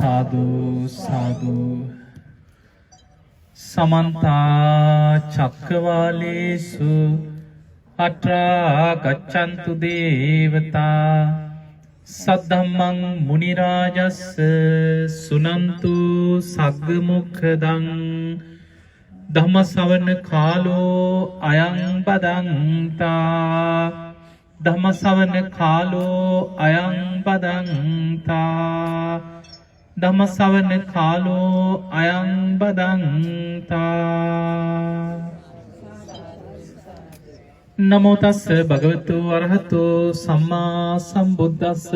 साधु साधु समन्ता चक्रवालेषु अत्रा गच्छन्तु देवता सद्धम्मं मुनिराजस्स सुनन्तु सग्मुखदं धम्मश्रवण कालो अयं बदन्ता धम्मश्रवण कालो अयं बदन्ता धम्मश्रवण कालो अयं बदन्ता नमो तस्स भगवतो अरहतो सम्मा सम्बुद्धस्स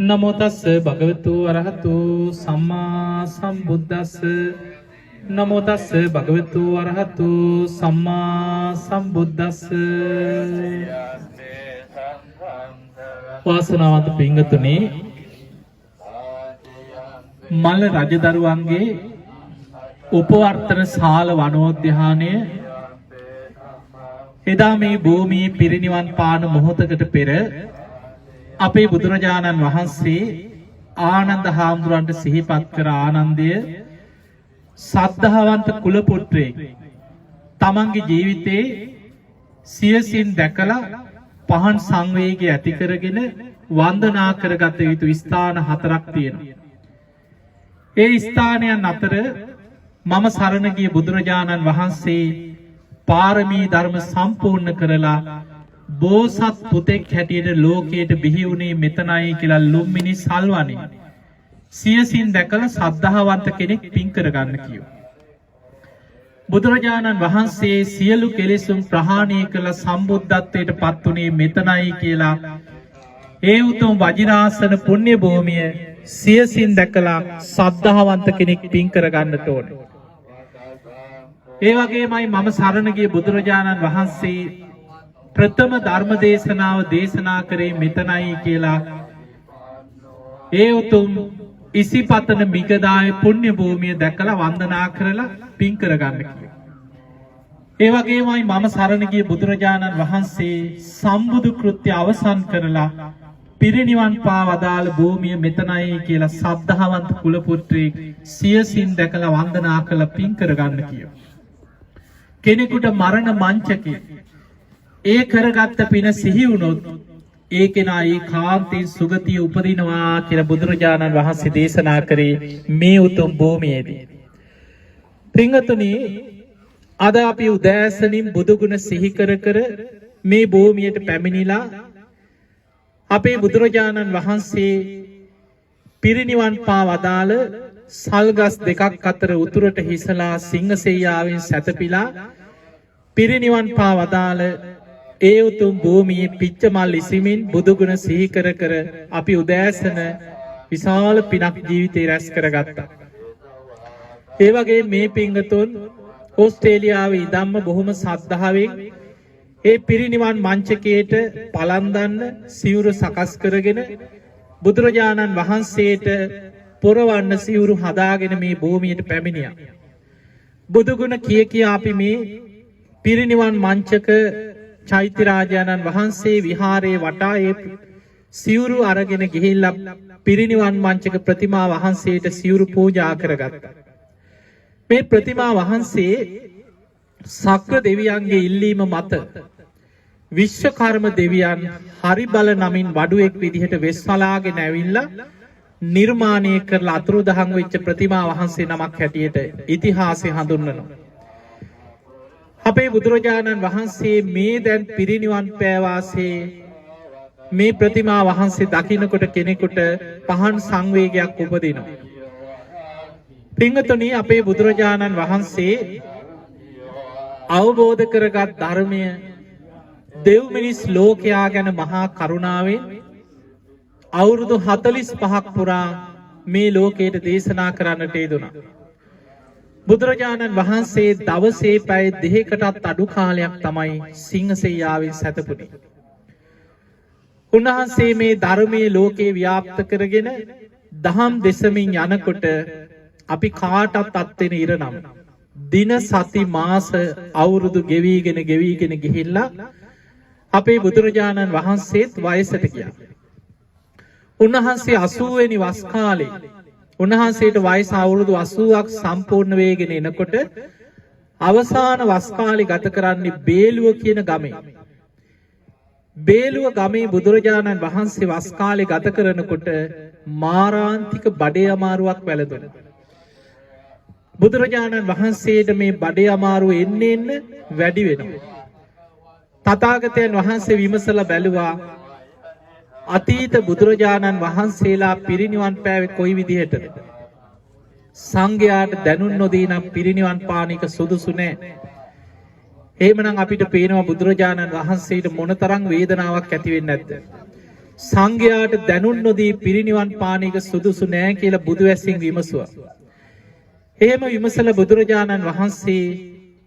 नमो तस्स भगवतो अरहतो सम्मा सम्बुद्धस्स नमो तस्स भगवतो अरहतो सम्मा सम्बुद्धस्स වාසනාවන්ත පින්වතුනි මල්ල රජදරුවන්ගේ උපවර්තන ශාල වනෝද්‍යානය එදා මේ භූමියේ පිරිනිවන් පාන මොහොතකට පෙර අපේ බුදුරජාණන් වහන්සේ ආනන්ද හාමුදුරන්ට සිහිපත් කර ආනන්දය සද්ධාවන්ත කුල පුත්‍රයෙක් තමන්ගේ ජීවිතේ සියසින් දැකලා පහන් සංවේගය ඇති කරගෙන වන්දනා කරගත යුතු ස්ථාන හතරක් තියෙනවා. ඒ ස්ථානයන් අතර මම සරණ ගිය බුදුරජාණන් වහන්සේ පාරමී ධර්ම සම්පූර්ණ කරලා බෝසත් පුතෙක් හැටියට ලෝකයට බිහි වුණේ මෙතනයි කියලා ලුම්මිනි සල්වනේ සියසින් දැකලා සද්ධාවන්ත කෙනෙක් පින් කරගන්න කියෝ. බුදුරජාණන් වහන්සේ සියලු කෙලෙසුන් ප්‍රහාණය කළ සම්බුද්ධත්වයට පත් වුණේ මෙතනයි කියලා ඒ උතුම් වජිනාසන පුණ්‍ය භූමිය සියසින් දැකලා සද්ධාවන්ත කෙනෙක් පින් කරගන්නට ඕනේ. ඒ වගේමයි මම සරණ ගිය බුදුරජාණන් වහන්සේ ප්‍රථම ධර්ම දේශනාව දේශනා කරේ මෙතනයි කියලා ඒ උතුම් ඉසිපතන මිගදාය පුණ්‍ය භූමිය දැකලා වන්දනා කරලා පින් කරගන්න කිව්වා. ඒ වගේමයි මම සරණ ගිය බුදුරජාණන් වහන්සේ සම්බුදු කෘත්‍ය අවසන් කරලා පිරිනිවන් පා වදාළ භූමිය මෙතනයි කියලා සද්ධාවන්ත කුල පුත්‍රයෙක් සියසින් දැකලා වන්දනා කරලා පින් කරගන්න කිව්වා. කෙනෙකුට මරණ මංචකේ ඒ කරගත්ත පින සිහි වුණොත් ඒ කෙනා ඒකාන්තයෙන් සුගතිය උපදිනවා කියලා බුදුරජාණන් වහන්සේ දේශනා කරේ මේ උතුම් භූමියේදී. පින්වතුනි අද අපි උදෑසනින් බුදුගුණ සිහි කර කර මේ භූමියට පැමිණිලා අපේ බුදුරජාණන් වහන්සේ පිරිනිවන් පා වදාළ සල්ගස් දෙකක් අතර උතුරට හිසලා සිංහසෙයියාවෙන් සැතපීලා පිරිනිවන් පා වදාළ ඒ උතුම් භූමියේ පිච්චමල් ඉසිමින් බුදුගුණ සිහි කර කර අපි උදෑසන විශාල පිනක් ජීවිතේ රැස් කරගත්තා. ඒ වගේ මේ පින්වතුන් ඕස්ට්‍රේලියාවේ ඉඳන්ම බොහොම සද්ධාවෙන් ඒ පිරිනිවන් මංචකයට පලන්දන්න සිවුරු සකස් කරගෙන බුදුරජාණන් වහන්සේට පොරවන්න සිවුරු හදාගෙන මේ භූමියට පැමිණියා. බුදුගුණ කිය කියා අපි මේ පිරිනිවන් මංචක චෛත්‍ය රාජානන් වහන්සේ විහාරයේ වටා ඒ සිවුරු අරගෙන ගිහිල්ලා පිරිනිවන් මංචක ප්‍රතිමා වහන්සේට සිවුරු පූජා කරගත්තා. මේ ප්‍රතිමා වහන්සේ සක්‍ර දෙවියන්ගේ ඉල්ලීම මත විශ්වකර්ම දෙවියන් හරිබල නමින් වඩුවෙක් විදිහට වෙස්වලාගෙන ඇවිල්ලා නිර්මාණය කරලා අතුරුදහන් වෙච්ච ප්‍රතිමා වහන්සේ නමක් හැටියට ඉතිහාසය හඳුන්වනවා. අපේ බුදුරජාණන් වහන්සේ මේ දැන් පිරිනිවන් පෑවාසේ මේ ප්‍රතිමා වහන්සේ දකින්නකොට කෙනෙකුට පහන් සංවේගයක් උපදිනවා. පින්වතුනි අපේ බුදුරජාණන් වහන්සේ අවබෝධ කරගත් ධර්මය දෙව් මිනිස් ලෝකයා ගැන මහා කරුණාවෙන් අවුරුදු 45ක් පුරා මේ ලෝකයට දේශනා කරන්නට යෙදුණා. බුදුරජාණන් වහන්සේ දවසේ පැය දෙකකටත් අඩු කාලයක් තමයි සිංහසෙයියාවෙන් සැතපුණේ. උන්වහන්සේ මේ ධර්මයේ ලෝකේ ව්‍යාප්ත කරගෙන දහම් දෙසමින් යනකොට අපි කාටත් අත්වෙන ඉරණම් දින සති මාස අවුරුදු ගෙවීගෙන ගිහිල්ලා අපේ බුදුරජාණන් වහන්සේත් වයසට ගියා. උන්වහන්සේ 80 වෙනි වස් කාලේ උන්වහන්සේට වයස අවුරුදු 80ක් සම්පූර්ණ වෙගෙන එනකොට අවසාන වස් කාලේ ගත කරන්නේ බේලුව කියන ගමේ. බේලුව ගමේ බුදුරජාණන් වහන්සේ වස් කාලේ ගත කරනකොට මාරාන්තික බඩේ අමාරුවක් වැළඳුණා. බුදුරජාණන් වහන්සේට මේ බඩේ අමාරුව එන්න වැඩි වෙනවා. තථාගතයන් වහන්සේ විමසලා බැලුවා අතීත බුදුරජාණන් වහන්සේලා පිරිනිවන් පෑවේ කොයි විදිහටද? සංඝයාට දැනුම් නොදී නම් පිරිනිවන් පාන එක සුදුසු නෑ. එහෙමනම් අපිට පේනවා බුදුරජාණන් වහන්සේට මොනතරම් වේදනාවක් ඇති වෙන්නේ නැද්ද? සංඝයාට දැනුම් නොදී පිරිනිවන් පාන එක සුදුසු නෑ කියලා බුදු ඇසින් විමසුවා. එහෙම විමසලා බුදුරජාණන් වහන්සේ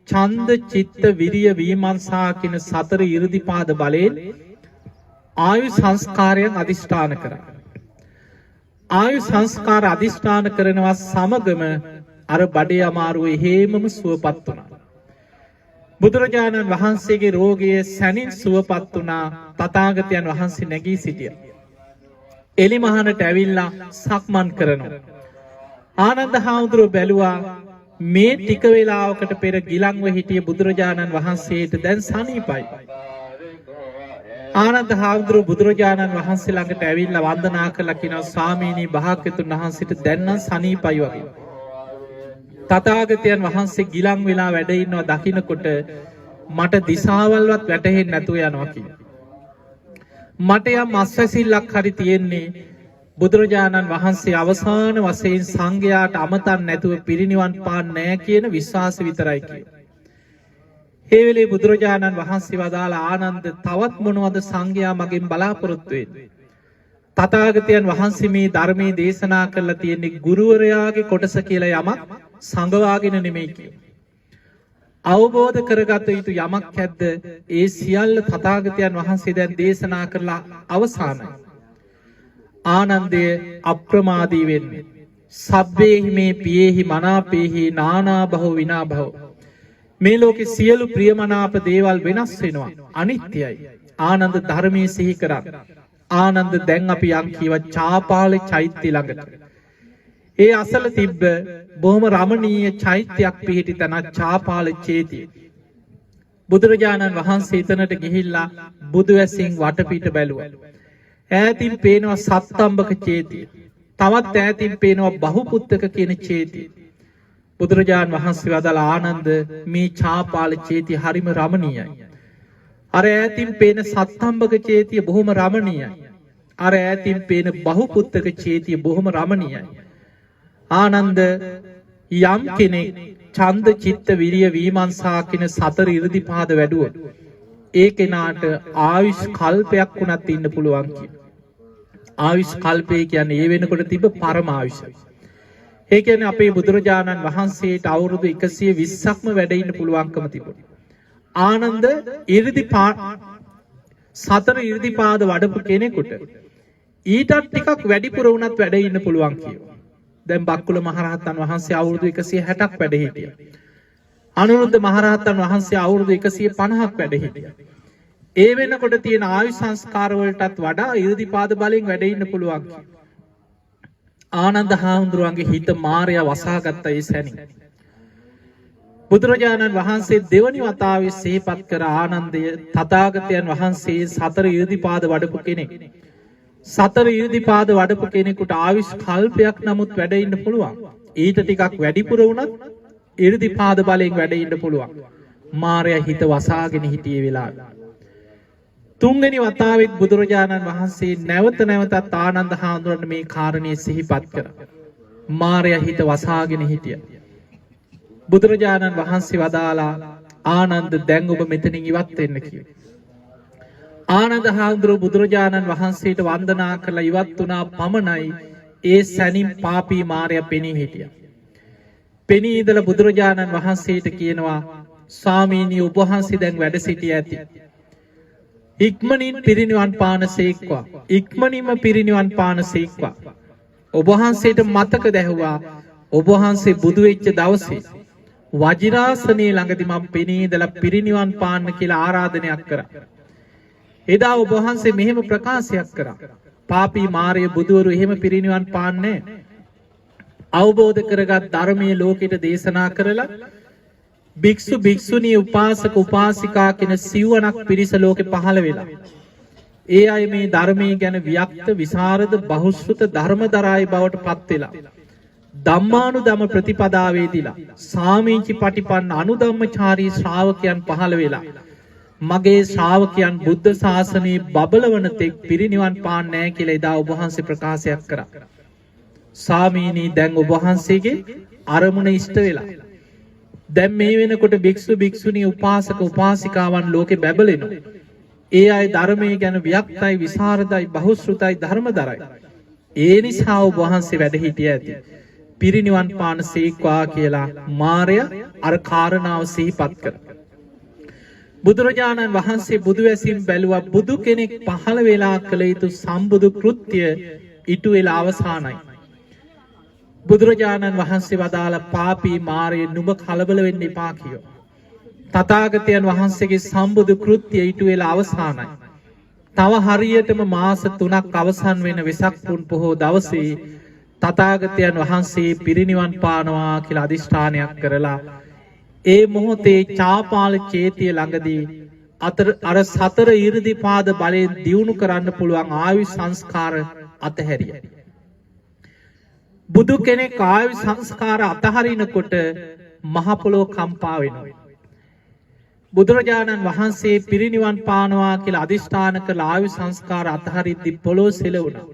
ඡන්ද චිත්ත විරිය විමර්ශා කියන සතර 이르දිපාද බලයෙන් ආයු සංස්කාරයන් අදිෂ්ඨාන කරා. ආයු සංස්කාර අදිෂ්ඨාන කරනවා සමගම අර බඩේ අමාරුව හේමම සුවපත් වුණා. බුදුරජාණන් වහන්සේගේ රෝගය සැනින් සුවපත් වුණා. තථාගතයන් වහන්සේ නැගී සිටියා. එලිමහනට ඇවිල්ලා සක්මන් කරනවා. ආනන්ද හාමුදුරුවෝ බැලුවා මේ ටික වේලාවකට පෙර ගිලන්ව හිටිය බුදුරජාණන් වහන්සේට දැන් සනීපයි. ආනන්ද හාමුදුරුවෝ බුදුරජාණන් වහන්සේ ළඟට ඇවිල්ලා වන්දනා කළා කියනවා ස්වාමීනි භාග්‍යතුන් වහන්සේට දැන් නම් සනීපයි වගේ. තථාගතයන් වහන්සේ ගිලන් වෙලා වැඩ ඉන්නවා දකින්නකොට මට දිශාවල්වත් වැටහෙන්නේ නැතුව යනවා කියලා. මට යම් අස්වැසිල්ලක් හරි තියෙන්නේ බුදුරජාණන් වහන්සේ අවසාන වශයෙන් සංඝයාට අමතන් නැතුව පිරිනිවන් පාන්නේ නැහැ කියන විශ්වාසය විතරයි කියලා. ඒ වෙලේ බුදුරජාණන් වහන්සේ වදාළ ආනන්ද තවත් මොනවද සංඝයා මගෙන් බලාපොරොත්තු වෙන්නේ? තථාගතයන් වහන්සේ මේ ධර්මයේ දේශනා කරලා තියෙන්නේ ගුරුවරයාගේ කොටස කියලා යමක් සංගවාගෙන නෙමෙයි කියලා. අවබෝධ කරගත යුතු යමක් ඇද්ද? ඒ සියල්ල තථාගතයන් වහන්සේ දැන් දේශනා කරලා අවසానයි. ආනන්දය අප්‍රමාදී වෙන්නේ. සබ්බේහි මේ පියේහි මනාපේහි නානා භව විනා භව. මේ ලෝකේ සියලු ප්‍රියමනාප දේවල් වෙනස් වෙනවා. අනිත්‍යයි. ආනන්ද ධර්මයේ සිහි කරා. ආනන්ද දැන් අපි යම් කීව චාපාලේ චෛත්‍ය ළඟට. ඒ අසල තිබ්බ බොහොම රමණීය චෛත්‍යයක් පිහිටි තැන චාපාල චේතිය. බුදුරජාණන් වහන්සේ එතනට ගිහිල්ලා බුදු ඇසින් වටපිට බැලුවා. ඈතින් පේනවා සත්තම්බක චේතිය. තවත් ඈතින් පේනවා බහුපුත්තක කියන චේතිය. බුදුරජාණන් වහන්සේ වදාළ ආනන්ද මේ චාපාල චේතිය හරිම රමණීයයි. අර ඈතින් පේන සත්තම්බක චේතිය බොහොම රමණීයයි. අර ඈතින් පේන බහුපුත්තක චේතිය බොහොම රමණීයයි. ආනන්ද යම් කෙනෙක් ඡන්ද චිත්ත විරිය විමර්ශා කියන සතර 이르දිපාද වැඩුවොත් ඒ කෙනාට ආයුෂ් කල්පයක් වුණත් ඉන්න පුළුවන් කියලා. ආයුෂ් කල්පය කියන්නේ ඒ වෙනකොට තිබ්බ පරම ආයුෂයි. ඒ කියන්නේ අපේ බුදුරජාණන් වහන්සේට අවුරුදු 120ක්ම වැඩ ඉන්න පුළුවන්කම තිබුණා. ආනන්ද සතර 이르දිපාද වඩපු කෙනෙකුට ඊටත් ටිකක් වැඩිපුර වුණත් වැඩ ඉන්න පුළුවන් කියලා. දැන් බක්කුල මහරහතන් වහන්සේ අවුරුදු 160ක් වැඩ හිටියා. අනුරුද්ධ මහරහතන් වහන්සේ අවුරුදු 150ක් වැඩ හිටියා. ඒ වෙනකොට තියෙන ආයු සංස්කාර වලටත් වඩා 이르දිපාද බලෙන් වැඩ ඉන්න පුළුවන්. ආනන්ද හාමුදුරුවන්ගේ හිත මායя වසාගත්ත ඒ සැනින් බුදුරජාණන් වහන්සේ දෙවනි වතාවේ සිහිපත් කර ආනන්දය තථාගතයන් වහන්සේ සතර 이르දිපාද වඩපු කෙනෙක්. සතර 이르දිපාද වඩපු කෙනෙකුට ආයුෂ් කල්පයක් නමුත් වැඩ ඉන්න පුළුවන්. ඊට ටිකක් වැඩිපුර වුණත් 이르දිපාද බලෙන් වැඩ ඉන්න පුළුවන්. මායя හිත වසාගෙන හිටියේ වෙලාවේ තුන්වෙනි වතාවෙත් බුදුරජාණන් වහන්සේ නැවත නැවතත් ආනන්ද හාමුදුරන්ට මේ කාරණේ සිහිපත් කරා. මායя හිත වසාගෙන හිටියා. බුදුරජාණන් වහන්සේ වදාලා ආනන්ද දැන් ඔබ මෙතනින් ඉවත් වෙන්න කියලා. ආනන්ද හාමුදුරුවෝ බුදුරජාණන් වහන්සේට වන්දනා කරලා ඉවත් වුණා පමණයි ඒ සැනින් පාපී මායя පෙනී හිටියා. පෙනී ඉඳලා බුදුරජාණන් වහන්සේට කියනවා ස්වාමීනි ඔබ වහන්සේ දැන් වැඩ සිටිය ඇති. ඉක්මනින් පිරිනිවන් පානසේක්වා. ඉක්මනින්ම පිරිනිවන් පානසේක්වා. ඔබ වහන්සේට මතක දැහුවා ඔබ වහන්සේ බුදු වෙච්ච දවසේ වජිරාසනයේ ළඟදී මම පෙනී ඉඳලා පිරිනිවන් පාන්න කියලා ආරාධනයක් කරා. එදා ඔබ වහන්සේ මෙහෙම ප්‍රකාශයක් කරා. පාපී මාරය බුදුවරු එහෙම පිරිනිවන් පාන්නේ අවබෝධ කරගත් ධර්මයේ ලෝකෙට දේශනා කරලා භික්ෂු භික්ෂුණී උපාසක උපාසිකා කියන සිව්වණක් පිරිස ලෝකෙ පහළ වෙලා. ඒ අය මේ ධර්මයේ ගැන වික්ත විසරද බහුශ්‍රුත ධර්මදරායි බවට පත් වෙලා. ධම්මානුධම්ම ප්‍රතිපදාවේදීලා සාමීචි පටිපන්න අනුධම්මචාරී ශ්‍රාවකයන් පහළ වෙලා. මගේ ශ්‍රාවකයන් බුද්ධ ශාසනයේ බබලවන තෙක් පිරිනිවන් පාන්නේ නැහැ කියලා එදා ඔබ වහන්සේ ප්‍රකාශයක් කරා. සාමීනි දැන් ඔබ වහන්සේගේ අරමුණ ඉෂ්ට වෙලා. දැන් මේ වෙනකොට භික්ෂු භික්ෂුණී උපාසක උපාසිකාවන් ලෝකේ බැබලෙනවා. ඒ අය ධර්මයේ ගැන වික්තයි විසරදයි බහුශ්‍රුතයි ධර්මදරයි. ඒ නිසා ඔබ වහන්සේ වැඩ හිටිය ඇති. පිරිනිවන් පාන සීක්වා කියලා මාරයා අර කාරණාව සිහිපත් කරා. බුදුරජාණන් වහන්සේ බුදු වැසින් බැලුවා බුදු කෙනෙක් පහළ වෙලා කළ යුතු සම්බුදු කෘත්‍ය ඉටු වෙලා අවසానයි. බුදුරජාණන් වහන්සේ වදාළ පාපී මාරයේ නුඹ කලබල වෙන්න එපා කියෝ. තථාගතයන් වහන්සේගේ සම්බුදු කෘත්‍ය ඉටු වෙලා අවසానයි. තව හරියටම මාස 3ක් අවසන් වෙන වෙසක් පුන් පොහෝ දවසේ තථාගතයන් වහන්සේ පිරිනිවන් පානවා කියලා අදිෂ්ඨානයක් කරලා ඒ මොහොතේ චාපාල චේතිය ළඟදී අර සතර ඊර්ධිපාද බලයෙන් දියුණු කරන්න පුළුවන් ආයු සංස්කාර අතහැරියා. බුදු කෙනෙක් ආයු සංස්කාර අතහරිනකොට මහ පොළොව කම්පා වෙනවා. බුදුරජාණන් වහන්සේ පිරිනිවන් පානවා කියලා අදිෂ්ඨාන කළ ආයු සංස්කාර අතහරිද්දි පොළොව සෙලවුණා.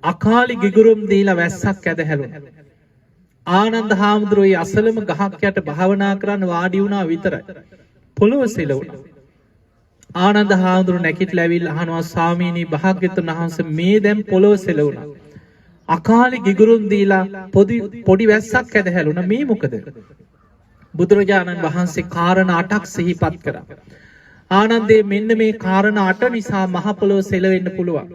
අකාලි ගිගුරුම් දීලා වැස්සක් ඇදහැළුණා. ආනන්ද හාමුදුරුවෝ අසලම ගහක් යට භාවනා කරන්න වාඩි වුණා විතරයි. පොළොව සෙලවුණා. ආනන්ද හාමුදුරුවෝ නැගිටලා ඇවිල්ලා අහනවා ස්වාමීනි භාග්‍යවතුන් වහන්සේ මේ දැන් පොළොව සෙලවුණා. අකාලි ගිගුරුම් දීලා පොඩි වැස්සක් ඇදහැළුණා මේ මොකද? බුදුරජාණන් වහන්සේ කාරණා 8ක් සිහිපත් කරා. ආනන්දේ මෙන්න මේ කාරණා 8 නිසා මහ පොළොව සෙලවෙන්න පුළුවන්.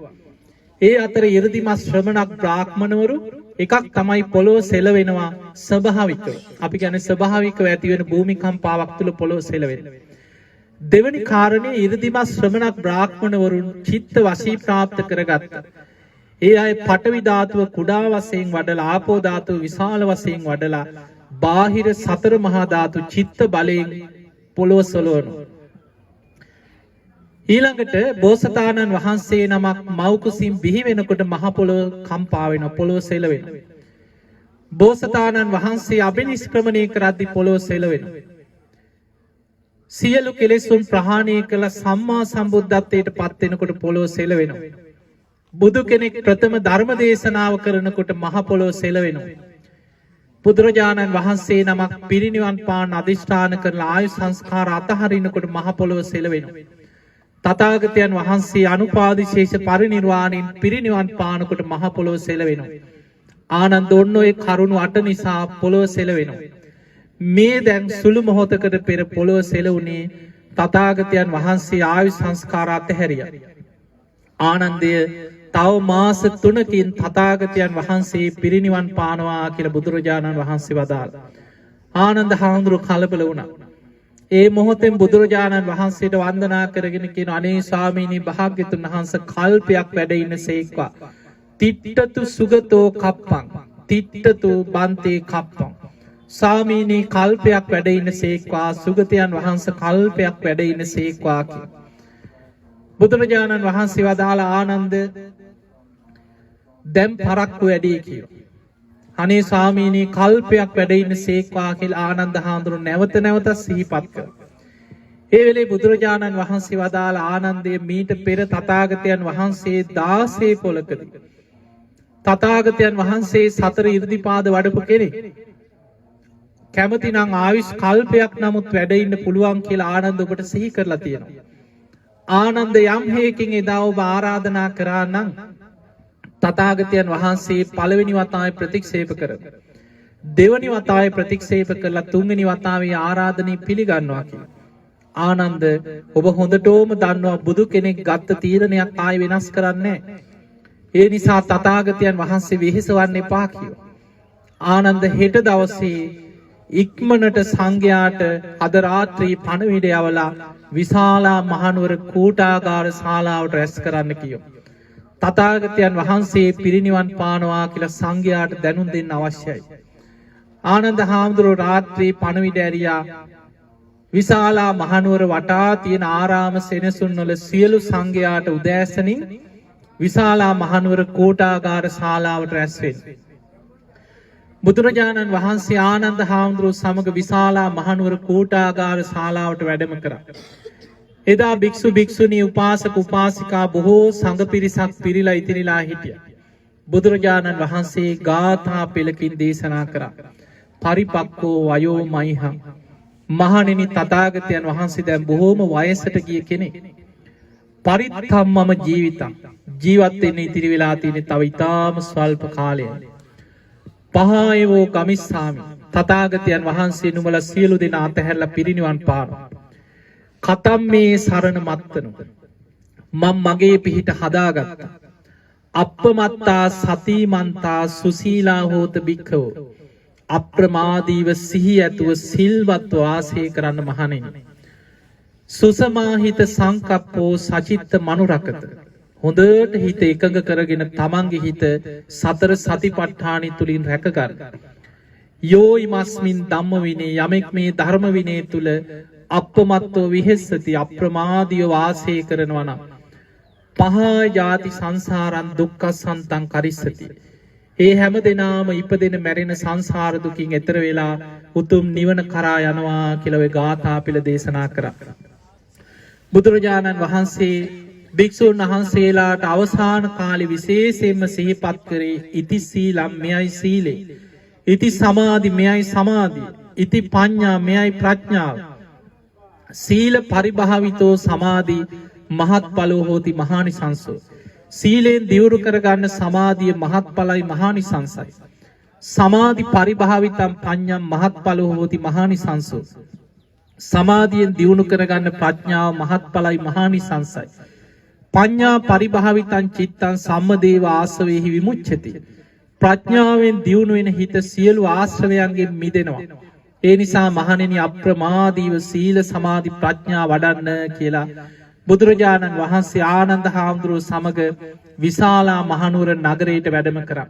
ඒ අතර 이르දිමත් ශ්‍රමණක් බ්‍රාහ්මණවරු එකක් තමයි පොළොව සෙලවෙනවා ස්වභාවිකව. අපි කියන්නේ ස්වභාවිකව ඇති වෙන භූමිකම්පාවක් තුළ පොළොව සෙලවෙනවා. දෙවෙනි කාරණේ 이르දිමත් ශ්‍රමණක් බ්‍රාහ්මණවරුන් චිත්ත වශී ප්‍රාප්ත කරගත්තා. ඒ අය පඨවි ධාතුව කුඩා වශයෙන් වඩලා ආපෝ ධාතුව විශාල වශයෙන් වඩලා බාහිර සතර මහා ධාතු චිත්ත බලයෙන් පොළොව සොලවනවා. ඊළඟට බෝසතාණන් වහන්සේ නමක් මව් කුසින් බිහි වෙනකොට මහ පොළොව කම්පා වෙනවා පොළොව සෙලවෙනවා. බෝසතාණන් වහන්සේ අබිනිෂ්ක්‍රමණය කරද්දී පොළොව සෙලවෙනවා. සියලු කෙලෙසුන් ප්‍රහාණය කළ සම්මා සම්බුද්ධත්වයට පත් වෙනකොට පොළොව සෙලවෙනවා. බුදු කෙනෙක් ප්‍රථම ධර්ම දේශනාව කරනකොට මහ පොළොව සෙලවෙනවා. බුදුරජාණන් වහන්සේ නමක් පිරිනිවන් පාන අදිෂ්ඨාන කරලා ආයු සංස්කාර අතහරිනකොට මහ පොළොව සෙලවෙනවා. තථාගතයන් වහන්සේ අනුපාදිශේෂ පරිනිර්වාණයෙන් පිරිනිවන් පානකොට මහ පොළොව සෙලවෙනවා. ආනන්ද ඔන්න ඔය කරුණු 8 නිසා පොළොව සෙලවෙනවා. මේ දැන් සුළු මොහොතකට පෙර පොළොව සෙලුනේ තථාගතයන් වහන්සේ ආයු සංස්කාර අතහැරියා. ආනන්දය තව මාස 3කින් තථාගතයන් වහන්සේ පිරිනිවන් පානවා කියලා බුදුරජාණන් වහන්සේ වදාළා. ආනන්ද හාමුදුරුවෝ කලබල වුණා. ඒ මොහොතෙන් බුදුරජාණන් වහන්සේට වන්දනා කරගෙන කියන අනේ ස්වාමීනි භාග්‍යතුන් වහන්සේ කල්පයක් වැඩ ඉන්න සේක්වා. තිට්ඨතු සුගතෝ කප්පං තිට්ඨතු බන්තේ කප්පං. ස්වාමීනි කල්පයක් වැඩ ඉන්න සේක්වා සුගතයන් වහන්සේ කල්පයක් වැඩ ඉන්න සේක්වා කියලා. බුදුරජාණන් වහන්සේ වදාළ ආනන්ද දැන් පරක්කු වැඩි කියලා. අනේ ස්වාමීනි කල්පයක් වැඩ ඉන්න සේක්වා කියලා ආනන්ද හාමුදුරුවෝ නැවත නැවත සිහිපත් කළා. ඒ වෙලේ බුදුරජාණන් වහන්සේ වදාළ ආනන්දේ මීට පෙර තථාගතයන් වහන්සේ 16 පොලකදී තථාගතයන් වහන්සේ සතර 이르දිපාද වඩපු කෙනෙක්. කැමතිනම් ආයුෂ් කල්පයක් නමුත් වැඩ ඉන්න පුළුවන් කියලා ආනන්ද ඔබට සිහි කරලා තියෙනවා. ආනන්ද යම් හේකින් එදා ඔබ ආරාධනා කරා නම් තථාගතයන් වහන්සේ පළවෙනි වතාවේ ප්‍රතික්ෂේප කරනවා. දෙවනි වතාවේ ප්‍රතික්ෂේප කරලා තුන්වෙනි වතාවේ ආරාධනෙ පිළිගන්නවා කියලා. ආනන්ද ඔබ හොඳටම දන්නවා බුදු කෙනෙක් ගත්ත තීරණයක් ආයෙ වෙනස් කරන්නේ නැහැ. ඒ නිසා තථාගතයන් වහන්සේ වෙහෙසවන්න එපා කියලා. ආනන්ද හෙට දවසේ ඉක්මනට සංඝයාට අද රාත්‍රී පණවිඩ යවලා විශාලා මහනුවර කූටාගාර ශාලාවට රැස් කරන්න කියෝ. තථාගතයන් වහන්සේ පිරිනිවන් පානවා කියලා සංඝයාට දැනුම් දෙන්න අවශ්‍යයි. ආනන්ද හාමුදුරුවෝ රාත්‍රී පණවිඩ ඇරියා. විශාලා මහනුවර වටා තියෙන ආරාම සෙනසුන්වල සියලු සංඝයාට උදෑසනින් විශාලා මහනුවර කෝටාගාර ශාලාවට රැස් වෙන්න. බුදුරජාණන් වහන්සේ ආනන්ද හාමුදුරුවෝ සමග විශාලා මහනුවර කෝටාගාර ශාලාවට වැඩම කරා. එදා භික්ෂු භික්ෂුණී උපාසක උපාසිකා බොහෝ සංඝ පිරිසක් පිරිලා ඉතිරිලා හිටියා. බුදුරජාණන් වහන්සේ ගාථා පෙළකින් දේශනා කරා. පරිපක්කෝ වයෝ මයිහං. මහණෙනි තථාගතයන් වහන්සේ දැන් බොහෝම වයසට ගිය කෙනෙක්. පරිත්තම්මම ජීවිතං. ජීවත් වෙන්න ඉතිරි වෙලා තියෙන තව ඊටාම ස්වල්ප කාලයක්. පහයවෝ ගමිස්සාමි. තථාගතයන් වහන්සේ නුඹලා සියලු දෙනා අතහැරලා පිරිනිවන් පානවා. කතම් මේ සරණ මත්තනු. මම මගේ පිහිට හදාගත්තා. අප්පමත්තා සතිමන්තා සුසීලා හෝත භික්ඛවෝ. අප්‍රමාදීව සිහි ඇතුව සිල්වත් වාසය කරන්න මහණෙනි. සුසමාහිත සංකප්පෝ සචිත්ත මනුරකත. හොඳට හිත එකඟ කරගෙන තමන්ගේ හිත සතර සතිපට්ඨානි තුලින් රැකගන්න. යෝ ඉමස්මින් ධම්ම විනේ යමෙක් මේ ධර්ම විනේ තුල අප්පමත්තෝ විහෙස්සති අප්‍රමාදීව වාසය කරනවා නම් පහා ජාති සංසාරං දුක්ඛසන්තං කරිස්සති. ඒ හැම දෙනාම ඉපදෙන මැරෙන සංසාර දුකින් එතර වෙලා උතුම් නිවන කරා යනවා කියලා ඔය ගාථා පිළ දේශනා කරා. බුදුරජාණන් වහන්සේ භික්ෂුන් වහන්සේලාට අවසාන කාලේ විශේෂයෙන්ම සිහිපත් කරේ ඉති සීලම් මෙයයි සීලේ. ඉති සමාධි මෙයයි සමාධිය. ඉති පඤ්ඤා මෙයයි ප්‍රඥාව. සීල පරිභාවිතෝ සමාධි මහත්ඵලෝ හෝති මහානිසංසෝ. සීලෙන් දියුණු කරගන්න සමාධිය මහත්ඵලයි මහානිසංසයි. සමාධි පරිභාවිතම් පඤ්ඤම් මහත්ඵලෝ හෝති මහානිසංසෝ. සමාධියෙන් දියුණු කරගන්න ප්‍රඥාව මහත්ඵලයි මහානිසංසයි. පඤ්ඤා පරිභාවිතං චිත්තං සම්මදේව ආසවේහි විමුච්ඡති. ප්‍රඥාවෙන් දියුණු වෙන හිත සියලු ආශ්‍රවයන්ගෙන් මිදෙනවා. ඒ නිසා මහණෙනි අප්‍රමාදීව සීල සමාධි ප්‍රඥා වඩන්න කියලා බුදුරජාණන් වහන්සේ ආනන්ද හාමුදුරුවෝ සමග විශාලා මහනුවර නගරයට වැඩම කරා.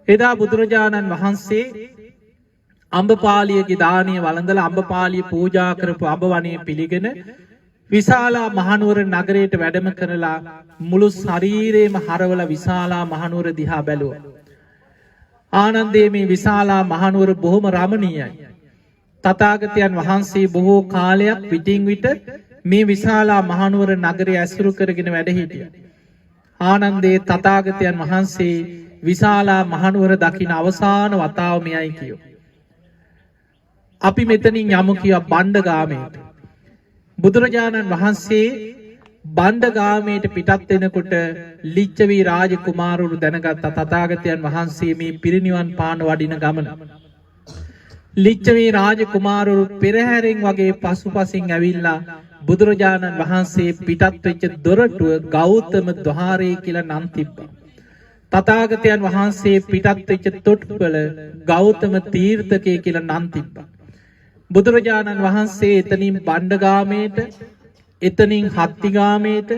එදා බුදුරජාණන් වහන්සේ අඹපාලියගේ දානීය වළඳලා අඹපාලිය පූජා කරපු අඹ වනයේ පිළිගෙන විශාලා මහනුවර නගරයට වැඩම කරලා මුළු ශරීරේම හරවලා විශාලා මහනුවර දිහා බැලුවා. ආනන්දේ මේ විශාලා මහනුවර බොහොම රමණීයයි. තථාගතයන් වහන්සේ බොහෝ කාලයක් විටින් විට මේ විශාලා මහනුවර නගරය ඇසුරු කරගෙන වැඩ හිටියා. ආනන්දේ තථාගතයන් වහන්සේ විශාලා මහනුවර දකින අවසාන වතාව මෙයයි කියෝ. අපි මෙතනින් යමු කියා බණ්ඩගාමයට. බුදුරජාණන් වහන්සේ බණ්ඩගාමයට පිටත් වෙනකොට ලිච්ඡවි රාජකුමාරවරු දැනගත් තථාගතයන් වහන්සේ මේ පිරිනිවන් පාන වඩින ගමන. ලිච්ඡවි රාජකුමාරවරු පෙරහැරෙන් වගේ පසුපසින් ඇවිල්ලා බුදුරජාණන් වහන්සේ පිටත් වෙච්ච දොරටුව ගෞතම ద్వාරය කියලා නම් තිබ්බා. තථාගතයන් වහන්සේ පිටත් වෙච්ච තොටුපළ ගෞතම තීර්ථකය කියලා නම් තිබ්බා. බුදුරජාණන් වහන්සේ එතනින් බණ්ඩගාමයට එතනින් හත්තිගාමයට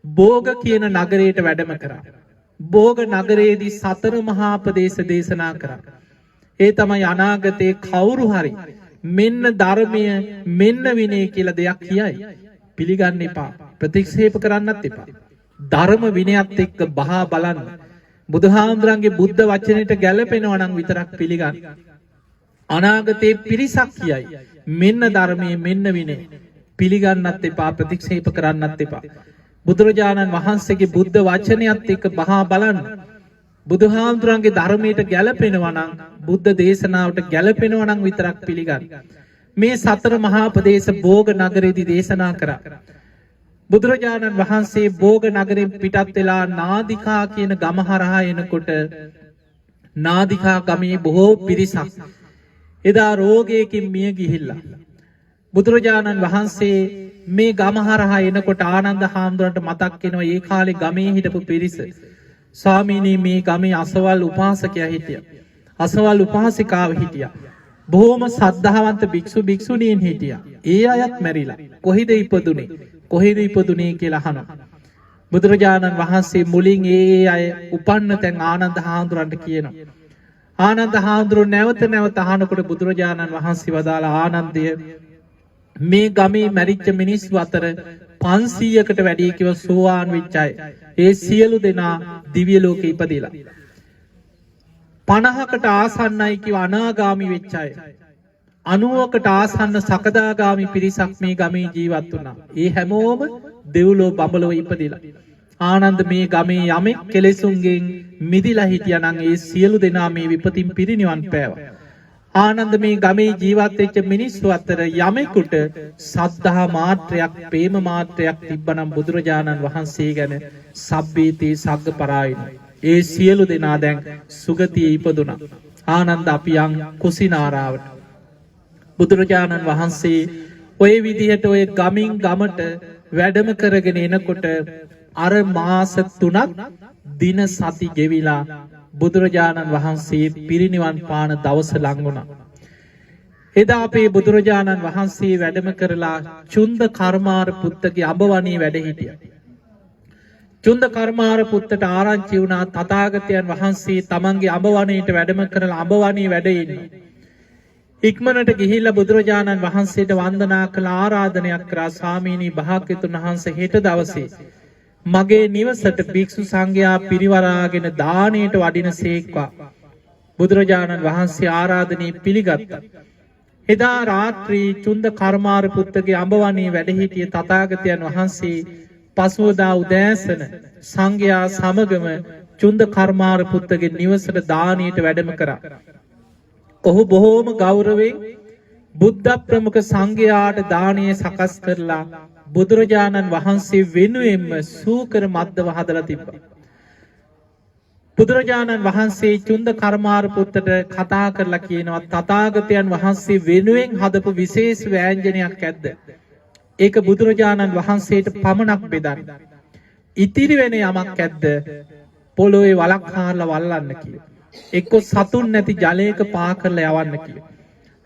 බෝග කියන නගරයට වැඩම කරා. බෝග නගරයේදී සතර මහා ප්‍රදේශ දේශනා කරා. ඒ තමයි අනාගතේ කවුරු හරි මෙන්න ධර්මය මෙන්න විනය කියලා දෙයක් කියයි. පිළිගන්න එපා. ප්‍රතික්ෂේප කරන්නත් එපා. ධර්ම විනයත් එක්ක බහා බලන්න. බුදුහාමුදුරන්ගේ බුද්ධ වචනයට ගැලපෙනවා නම් විතරක් පිළිගන්න. අනාගතේ පිරිසක් කියයි මෙන්න ධර්මයේ මෙන්න විනය. පිළිගන්නත් එපා ප්‍රතික්ෂේප කරන්නත් එපා. බුදුරජාණන් වහන්සේගේ බුද්ධ වචනයත් එක්ක බහා බලන්න. බුදුහාමුදුරන්ගේ ධර්මයට ගැලපෙනවා නම් බුද්ධ දේශනාවට ගැලපෙනවා නම් විතරක් පිළිගන්න. මේ සතර මහා ප්‍රදේශ බෝග නගරයේදී දේශනා කරා. බුදුරජාණන් වහන්සේ බෝග නගරෙන් පිටත් වෙලා නාදිකා කියන ගම හරහා එනකොට නාදිකා ගමේ බොහෝ පිරිසක් එදා රෝගයකින් මිය ගිහිල්ලා. බුදුරජාණන් වහන්සේ මේ ගම හරහා එනකොට ආනන්ද හාමුදුරන්ට මතක් වෙනවා ඒ කාලේ ගමේ හිටපු පිරිස. ස්වාමීනි මේ ගමේ අසවල් උපාසකයා හිටියා. අසවල් උපාසිකාව හිටියා. බොහොම සද්ධාවන්ත භික්ෂු භික්ෂුණීන් හිටියා. ඒ අයත් මැරිලා. කොහෙද ඉපදුනේ? කොහෙද ඉපදුනේ කියලා අහනවා. බුදුරජාණන් වහන්සේ මුලින් ඒ අය උපන්න තැන් ආනන්ද හාමුදුරන්ට කියනවා. ආනන්ද හාමුදුරුවෝ නැවත නැවත අහනකොට බුදුරජාණන් වහන්සේ වදාළ ආනන්දය මේ ගමේ මැරිච්ච මිනිස්සු අතර 500කට වැඩි කිව සෝවාන් වෙච්ච අය. ඒ සියලු දෙනා දිව්‍ය ලෝකෙ ඉපදිලා. 50කට ආසන්නයි කිව අනාගාමි වෙච්ච අය. 90කට ආසන්න සකදාගාමි පිරිසක් මේ ගමේ ජීවත් වුණා. ඒ හැමෝම දෙව්ලොව බඹලොව ඉපදිලා. ආනන්ද මේ ගමේ යමෙක් කෙලෙසුන්ගෙන් මිදිලා හිටියානම් ඒ සියලු දෙනා මේ විපතින් පිරිනිවන් පෑවා. ආනන්ද මේ ගමේ ජීවත් වෙච්ච මිනිස්සු අතර යමෙකුට සද්ධා මාත්‍රයක් ප්‍රේම මාත්‍රයක් තිබ්බනම් බුදුරජාණන් වහන්සේ ගැන සබ්බීති සග්ග පරායින. ඒ සියලු දෙනා දැන් සුගතියේ ඉපදුණා. ආනන්ද අපි යන් කුසිනාරාවට. බුදුරජාණන් වහන්සේ ඔය විදිහට ඔය ගමින් ගමට වැඩම කරගෙන එනකොට අර මාස 3ක් දින සති ගෙවිලා බුදුරජාණන් වහන්සේ පිරිනිවන් පාන දවස ලං වුණා. එදා අපේ බුදුරජාණන් වහන්සේ වැඩම කරලා චුන්ද කර්මාර පුත්තගේ අඹවණේ වැඩ හිටියා. චුන්ද කර්මාර පුත්තට ආරංචි වුණා තථාගතයන් වහන්සේ තමන්ගේ අඹවණේට වැඩම කරලා අඹවණේ වැඩ ඉන්නවා. ඉක්මනට ගිහිල්ලා බුදුරජාණන් වහන්සේට වන්දනා කළ ආරාධනයක් කරා ස්වාමීනි භාග්‍යතුන් වහන්සේ හෙට දවසේ මගේ නිවසට භික්ෂු සංඝයා පිරිවරාගෙන දානයට වඩින සේක්වා. බුදුරජාණන් වහන්සේ ආරාධනය පිළිගත්තා. එදා රාත්‍රී චුන්ද කර්මාර පුත්තගේ අඹවණේ වැඩ සිටිය තථාගතයන් වහන්සේ පසුවදා උදෑසන සංඝයා සමගම චුන්ද කර්මාර පුත්තගේ නිවසට දානයට වැඩම කරා. ඔහු බොහෝම ගෞරවයෙන් බුද්ධ ප්‍රමුඛ සංඝයාට දානය සකස් කරලා බුදුරජාණන් වහන්සේ වෙනුවෙන්ම සූකර මද්දව හදලා තිබ්බා. බුදුරජාණන් වහන්සේ චුන්ද කර්මාර පුත්තට කතා කරලා කියනවා තථාගතයන් වහන්සේ වෙනුවෙන් හදපු විශේෂ වෑංජනයක් ඇද්ද? ඒක බුදුරජාණන් වහන්සේට පමණක් බෙදන්න. ඉතිරි වෙන යමක් ඇද්ද? පොළොවේ වලක් හාරලා වල්ලන්න කියලා. එක්ක සතුන් නැති ජලයක පා කරලා යවන්න කියලා.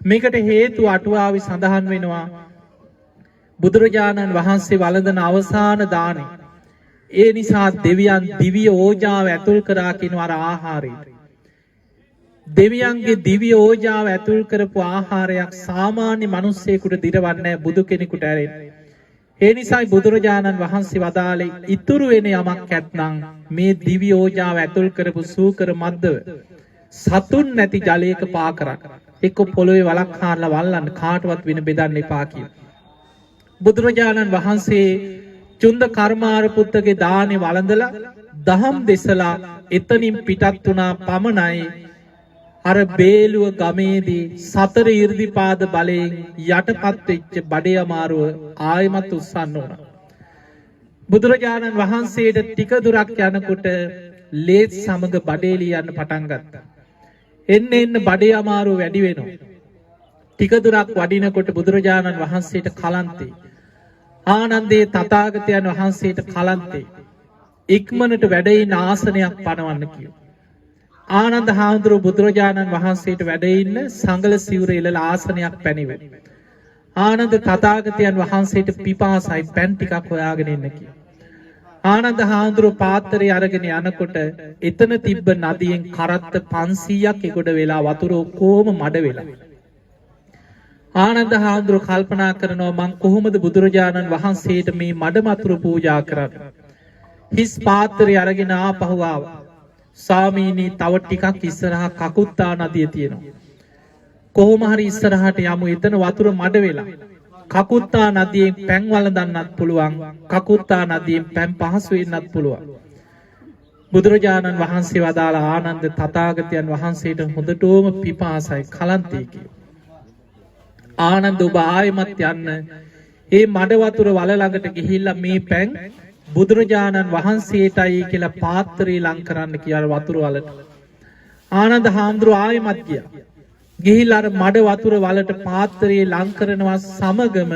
මේකට හේතුව අටුවාවේ සඳහන් වෙනවා බුදුරජාණන් වහන්සේ වළඳන අවසාන දානෙ. ඒ නිසා දෙවියන් දිව්‍ය ඕජාව ඇතුල් කරා කියනවා ආහාරයට. දෙවියන්ගේ දිව්‍ය ඕජාව ඇතුල් කරපු ආහාරයක් සාමාන්‍ය මිනිස්සෙකුට දිරවන්නේ බුදු කෙනෙකුට ඇරෙන්න. ඒ නිසායි බුදුරජාණන් වහන්සේ වදාළේ ඉතුරු වෙන යමක් ඇත්නම් මේ දිව්‍ය ඕජාව ඇතුල් කරපු සූකර මද්දව සතුන් නැති ජලයක පා කරා. එක්ක පොළොවේ වලක් හාරලා වල්ලන්න කාටවත් වෙන බෙදන්න එපා කියලා. බුදුරජාණන් වහන්සේ චුන්ද කර්මාර පුත්තගේ දානේ වළඳලා දහම් දෙසලා එතනින් පිටත් වුණා පමණයි අර බේලුව ගමේදී සතර 이르දිපාද බලයෙන් යටපත් වෙච්ච බඩේ අමාරුව ආයමත් උස්සන්න උනා. බුදුරජාණන් වහන්සේට ටික දුරක් යනකොට ලේත් සමග බඩේලි යන්න පටන් ගත්තා. එන්න බඩේ අමාරුව වැඩි වෙනවා. ටික දුරක් වඩිනකොට බුදුරජාණන් වහන්සේට කලන්තේ. ආනන්දේ තථාගතයන් වහන්සේට කලන්තේ. ඉක්මනට වැඩ ඉන්න ආසනයක් පනවන්න කිව්වා. ආනන්ද හාමුදුරුව බුදුරජාණන් වහන්සේට වැඩ ඉන්න සංගල සිවුර ඉලලා ආසනයක් පැනිවෙ. ආනන්ද තථාගතයන් වහන්සේට පිපාසයි පැන් ටිකක් හොයාගෙන ඉන්න කිව්වා. ආනන්ද හාමුදුරුව පාත්‍රය අරගෙන යනකොට එතන තිබ්බ නදියෙන් කරත්ත 500ක් එගොඩ වෙලා වතුර ඔක්කොම මඩ වෙලා. ආනන්ද හාමුදුරුව කල්පනා කරනවා මං කොහොමද බුදුරජාණන් වහන්සේට මේ මඩ මතුර පූජා කරන්නේ? හිස් පාත්‍රය අරගෙන ආපහු ආවා. ස්වාමීනි තව ටිකක් ඉස්සරහා කකුත්තා නදිය තියෙනවා. කොහොම හරි ඉස්සරහට යමු. එතන වතුර මඩ වෙලා. කකුත්තා නදියෙන් පැන් වළඳන්නත් පුළුවන්. කකුත්තා නදියෙන් පැන් පහසු වෙන්නත් පුළුවන්. බුදුරජාණන් වහන්සේ වදාළ ආනන්ද තථාගතයන් වහන්සේට හොඳටම පිපාසයි කලන්තේ කිව්වා. ආනන්ද ඔබ ආයෙමත් යන්න ඒ මඩ වතුර වල ළඟට ගිහිල්ලා මේ පැන් බුදුරජාණන් වහන්සේටයි කියලා පාත්‍රය ලං කරන්න කියලා වතුර වලට. ආනන්ද හාමුදුරුවෝ ආයෙමත් ගියා. ගිහිල්ලා අර මඩ වතුර වලට පාත්‍රය ලං කරනවා සමගම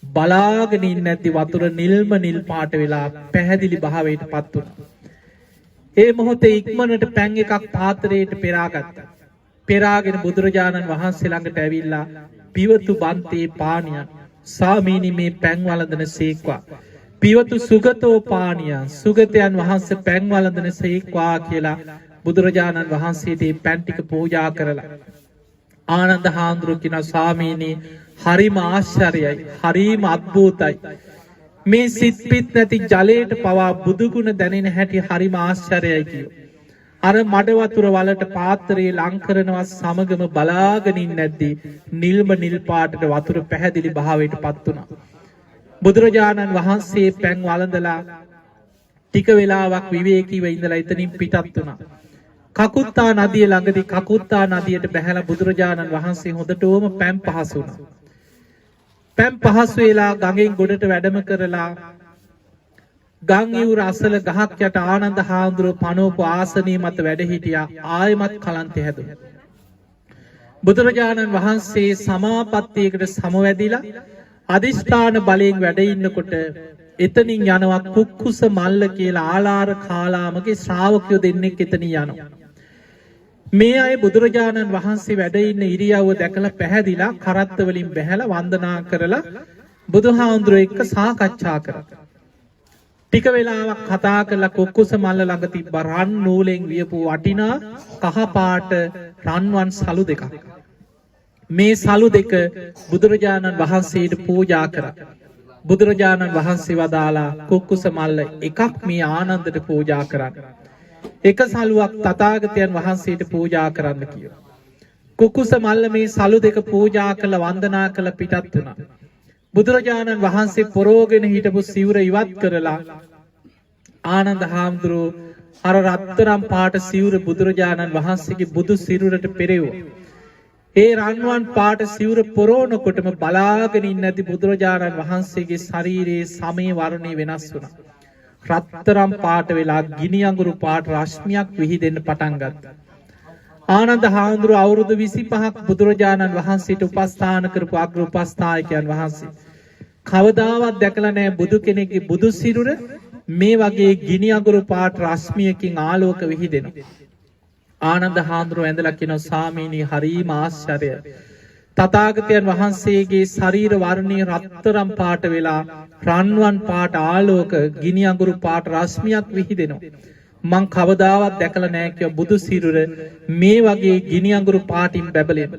බලාගෙන ඉන්නේ නැති වතුර නිල්ම නිල් පාට වෙලා පැහැදිලි භාවයටපත් වුණා. ඒ මොහොතේ ඉක්මනට පැන් එකක් පාත්‍රයට පෙරාගත්තා. පෙරාගෙන බුදුරජාණන් වහන්සේ ළඟට ඇවිල්ලා පිවතු බන්තේ පානිය ස්වාමීනි මේ පැන් වළඳන සීක්වා පිවතු සුගතෝ පානිය සුගතයන් වහන්සේ පැන් වළඳන සේක්වා කියලා බුදුරජාණන් වහන්සේට පැන් ටික පූජා කරලා ආනන්ද හාමුදුරුවෝ කියන ස්වාමීනි හරිම ආශ්චර්යයි හරිම අద్භූතයි මේ සිත් පිත් නැති ජලයට පවා බුදු ගුණ දැනෙන හැටි හරිම ආශ්චර්යයි කියලා. අර මඩ වතුර වලට පාත්‍රයේ ලං කරනවා සමගම බලාගෙන ඉන්නේ නැද්දි නිල්ම නිල් පාටට වතුර පැහැදිලි භාවයටපත් වුණා. බුදුරජාණන් වහන්සේ පැන් වළඳලා ටික වෙලාවක් විවේකීව ඉඳලා එතනින් පිටත් වුණා. කකුත්තා නදිය ළඟදී කකුත්තා නදියට බැහැලා බුදුරජාණන් වහන්සේ හොඳටම පැන් පහසු වුණා. පැන් පහසු වෙලා ගඟෙන් ගොඩට වැඩම කරලා ගං ඉවුර අසල ගහක් යට ආනන්ද හාමුදුරුවෝ පනෝපු ආසනයේ මත වැඩ හිටියා. ආයමත් කලන්තේ හැදුණා. බුදුරජාණන් වහන්සේ සමාපත්තියකට සමවැදිලා අදිෂ්ඨාන බලයෙන් වැඩ ඉන්නකොට එතනින් යනවා කුක්කුස මල්ල කියලා ආලාර කාලාමගේ ශ්‍රාවකයෝ දෙන්නෙක් එතනින් යනවා. මේ අය බුදුරජාණන් වහන්සේ වැඩ ඉන්න ඉරියව්ව දැකලා පැහැදිලා කරත්ත වලින් බැහැලා වන්දනා කරලා බුදුහාමුදුරුවෝ එක්ක සාකච්ඡා කරා. ටික වෙලාවක් කතා කරලා කුක්කුස මල්ල ළඟ තිබ්බ රන් නූලෙන් වියපු වටිනා කහ පාට රන්වන් සලු දෙකක්. මේ සලු දෙක බුදුරජාණන් වහන්සේට පූජා කරා. බුදුරජාණන් වහන්සේ වදාලා කුක්කුස මල්ල එකක් මේ ආනන්දට පූජා කරන්න. එක සලුවක් තථාගතයන් වහන්සේට පූජා කරන්න කිව්වා. කුක්කුස මල්ල මේ සලු දෙක පූජා කළ වන්දනා කළ පිටත් වුණා. බුදුරජාණන් වහන්සේ පොරෝගෙන හිටපු සිවුර ඉවත් කරලා ආනන්ද හාමුදුරුවෝ අර රත්තරන් පාට සිවුර බුදුරජාණන් වහන්සේගේ බුදු සිරුරට පෙරෙව්වා. ඒ රන්වන් පාට සිවුර පොරෝනකොටම බලාගෙන ඉන්න ඇති බුදුරජාණන් වහන්සේගේ ශරීරයේ සමේ වර්ණය වෙනස් වුණා. රත්තරන් පාට වෙලා ගිනි අඟුරු පාට රශ්මියක් විහිදෙන්න පටන් ගත්තා. ආනන්ද හාමුදුරුවෝ අවුරුදු 25ක් බුදුරජාණන් වහන්සේට උපස්ථාන කරපු අග්‍ර උපස්ථායකයන් වහන්සේ. කවදාවත් දැකලා නැහැ බුදු කෙනෙක්ගේ බුදු සිරුර මේ වගේ ගිනි අඟුරු පාට රශ්මියකින් ආලෝක විහිදෙනවා. ආනන්ද හාමුදුරුවෝ ඇඳලා කියනවා ස්වාමීනි හරිම ආශ්චර්යයි. තථාගතයන් වහන්සේගේ ශරීර වර්ණය රත්තරන් පාට වෙලා රන්වන් පාට ආලෝක ගිනි අඟුරු පාට රශ්මියක් විහිදෙනවා. මං කවදාවත් දැකලා නැහැ කිය බුදු සිරුර මේ වගේ ගිනි අඟුරු පාටින් බැබලෙන.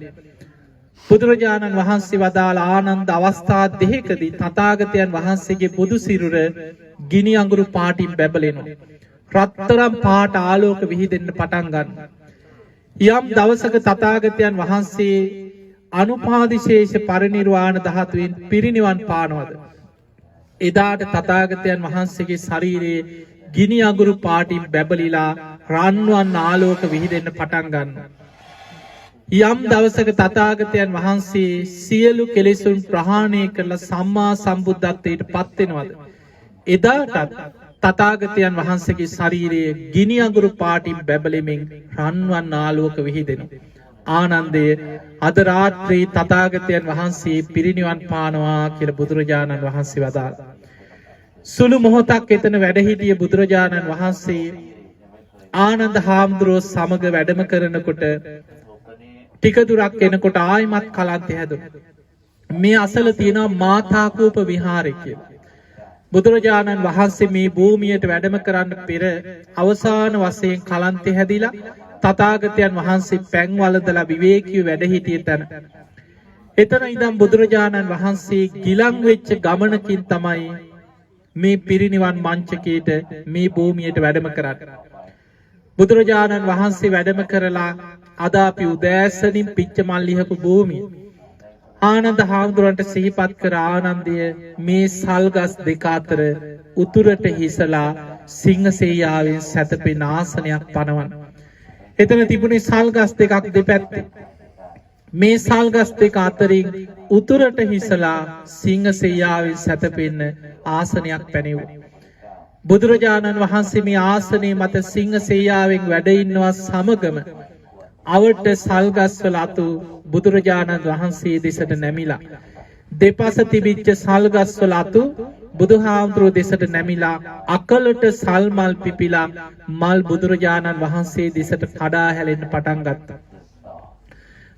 බුදුරජාණන් වහන්සේ වදාළ ආනන්ද අවස්ථා දෙකකදී තථාගතයන් වහන්සේගේ බුදු සිරුර ගිනි අඟුරු පාටින් බැබලෙනවා. රත්තරන් පාට ආලෝක විහිදෙන්න පටන් ගන්නවා. යම් දවසක තථාගතයන් වහන්සේ අනුපාදිශේෂ පරිනිර්වාණ ධාතුවෙන් පිරිනිවන් පානවද එදාට තථාගතයන් වහන්සේගේ ශරීරයේ ගිනි අඟුරු පාටින් බැබලිලා රන්වන් ආලෝක විහිදෙන්න පටන් ගන්නවා. යම් දවසක තථාගතයන් වහන්සේ සියලු කෙලෙසුන් ප්‍රහාණය කරලා සම්මා සම්බුද්ධත්වයට පත් වෙනවද එදාට තථාගතයන් වහන්සේගේ ශරීරයේ ගිනි අඟුරු පාටින් බැබලෙමින් රන්වන් ආලෝක විහිදෙනවා. ආනන්දය අද රාත්‍රී තථාගතයන් වහන්සේ පිරිනිවන් පානවා කියලා බුදුරජාණන් වහන්සේ වදාළා. සුළු මොහොතක් එතන වැඩ හිටිය බුදුරජාණන් වහන්සේ ආනන්ද හාමුදුරුවෝ සමග වැඩම කරනකොට ටික දුරක් එනකොට ආයිමත් කලන්තේ හැදුණා. මේ අසල තියෙනවා මාතාකූප විහාරය කියලා. බුදුරජාණන් වහන්සේ මේ භූමියට වැඩම කරන්න පෙර අවසාන වශයෙන් කලන්තේ හැදිලා තථාගතයන් වහන්සේ පැන් වළඳලා විවේකීව වැඩ හිටිය තැන. එතන ඉඳන් බුදුරජාණන් වහන්සේ ගිලන් වෙච්ච ගමනකින් තමයි මේ පිරිනිවන් මංචකයට මේ භූමියට වැඩම කරන්නේ. බුදුරජාණන් වහන්සේ වැඩම කරලා අද අපි උදෑසනින් පිච්චමල් ලිහපු භූමිය ආනන්ද හාමුදුරන්ට සිහිපත් කර ආනන්දය මේ සල්ගස් දෙක අතර උතුරට හිසලා සිංහසෙයියාවෙන් සැතපෙන ආසනයක් පනවන්න. එතන තිබුණේ සල්ගස් දෙකක් දෙපැත්තේ. මේ සල්ගස් දෙක අතරින් උතුරට හිසලා සිංහසෙයියාවෙන් සැතපෙන්න ආසනයක් පැනෙව්වා. බුදුරජාණන් වහන්සේ මේ ආසනයේ මත සිංහසෙයියාවෙන් වැඩ ඉන්නවා සමගම අවට සල්ගස්වල අතු බුදුරජාණන් වහන්සේ දෙසට නැමිලා දෙපස තිබිච්ච සල්ගස්වල අතු බුදුහාමුදුරුවෝ දෙසට නැමිලා අකලට සල් මල් පිපිලා මල් බුදුරජාණන් වහන්සේ දෙසට කඩා හැලෙන්න පටන් ගත්තා.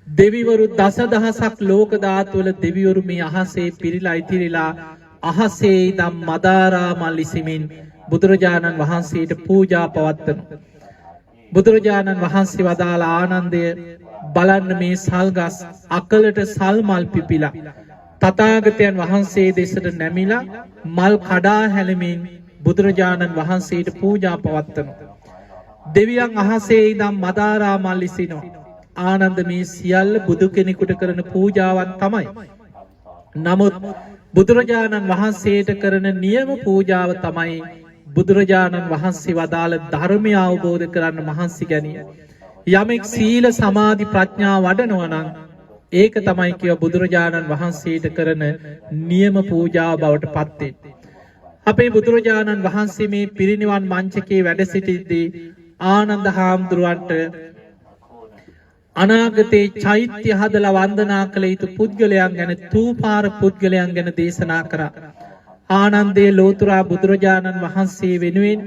දෙවිවරු දසදහසක් ලෝක ධාතුවල දෙවිවරු මේ අහසේ පිරීලා ඉතිරිලා අහසේ ඉඳන් මදාරා මල් ඉසිමින් බුදුරජාණන් වහන්සේට පූජා පවත්වනවා. බුදුරජාණන් වහන්සේ වදාළ ආනන්දය බලන්න මේ සල්ගස් අකලට සල් මල් පිපිලා තථාගතයන් වහන්සේ දෙසට නැමිලා මල් කඩා හැලමින් බුදුරජාණන් වහන්සේට පූජා පවත්වනවා. දෙවියන් අහසේ ඉඳන් මදාරා මල් ඉසිනවා. ආනන්ද මේ සියල්ල බුදු කෙනෙකුට කරන පූජාවන් තමයි. නමුත් බුදුරජාණන් වහන්සේට කරන නියම පූජාව තමයි බුදුරජාණන් වහන්සේ වදාළ ධර්මය අවබෝධ කරන්න මහන්සි ගැනීම. යමෙක් සීල සමාධි ප්‍රඥා වඩනවා නම් ඒක තමයි කියව බුදුරජාණන් වහන්සේට කරන නියම පූජාව බවට පත් වෙන්නේ. අපේ බුදුරජාණන් වහන්සේ මේ පිරිනිවන් මංචකේ වැඩ සිටිද්දී ආනන්ද හාමුදුරුවන්ට අනාගතේ චෛත්‍ය හදලා වන්දනා කළ යුතු පුද්ගලයන් ගැන තූපාර පුද්ගලයන් ගැන දේශනා කරා. ආනන්දේ ලෝතුරා බුදුරජාණන් වහන්සේ වෙනුවෙන්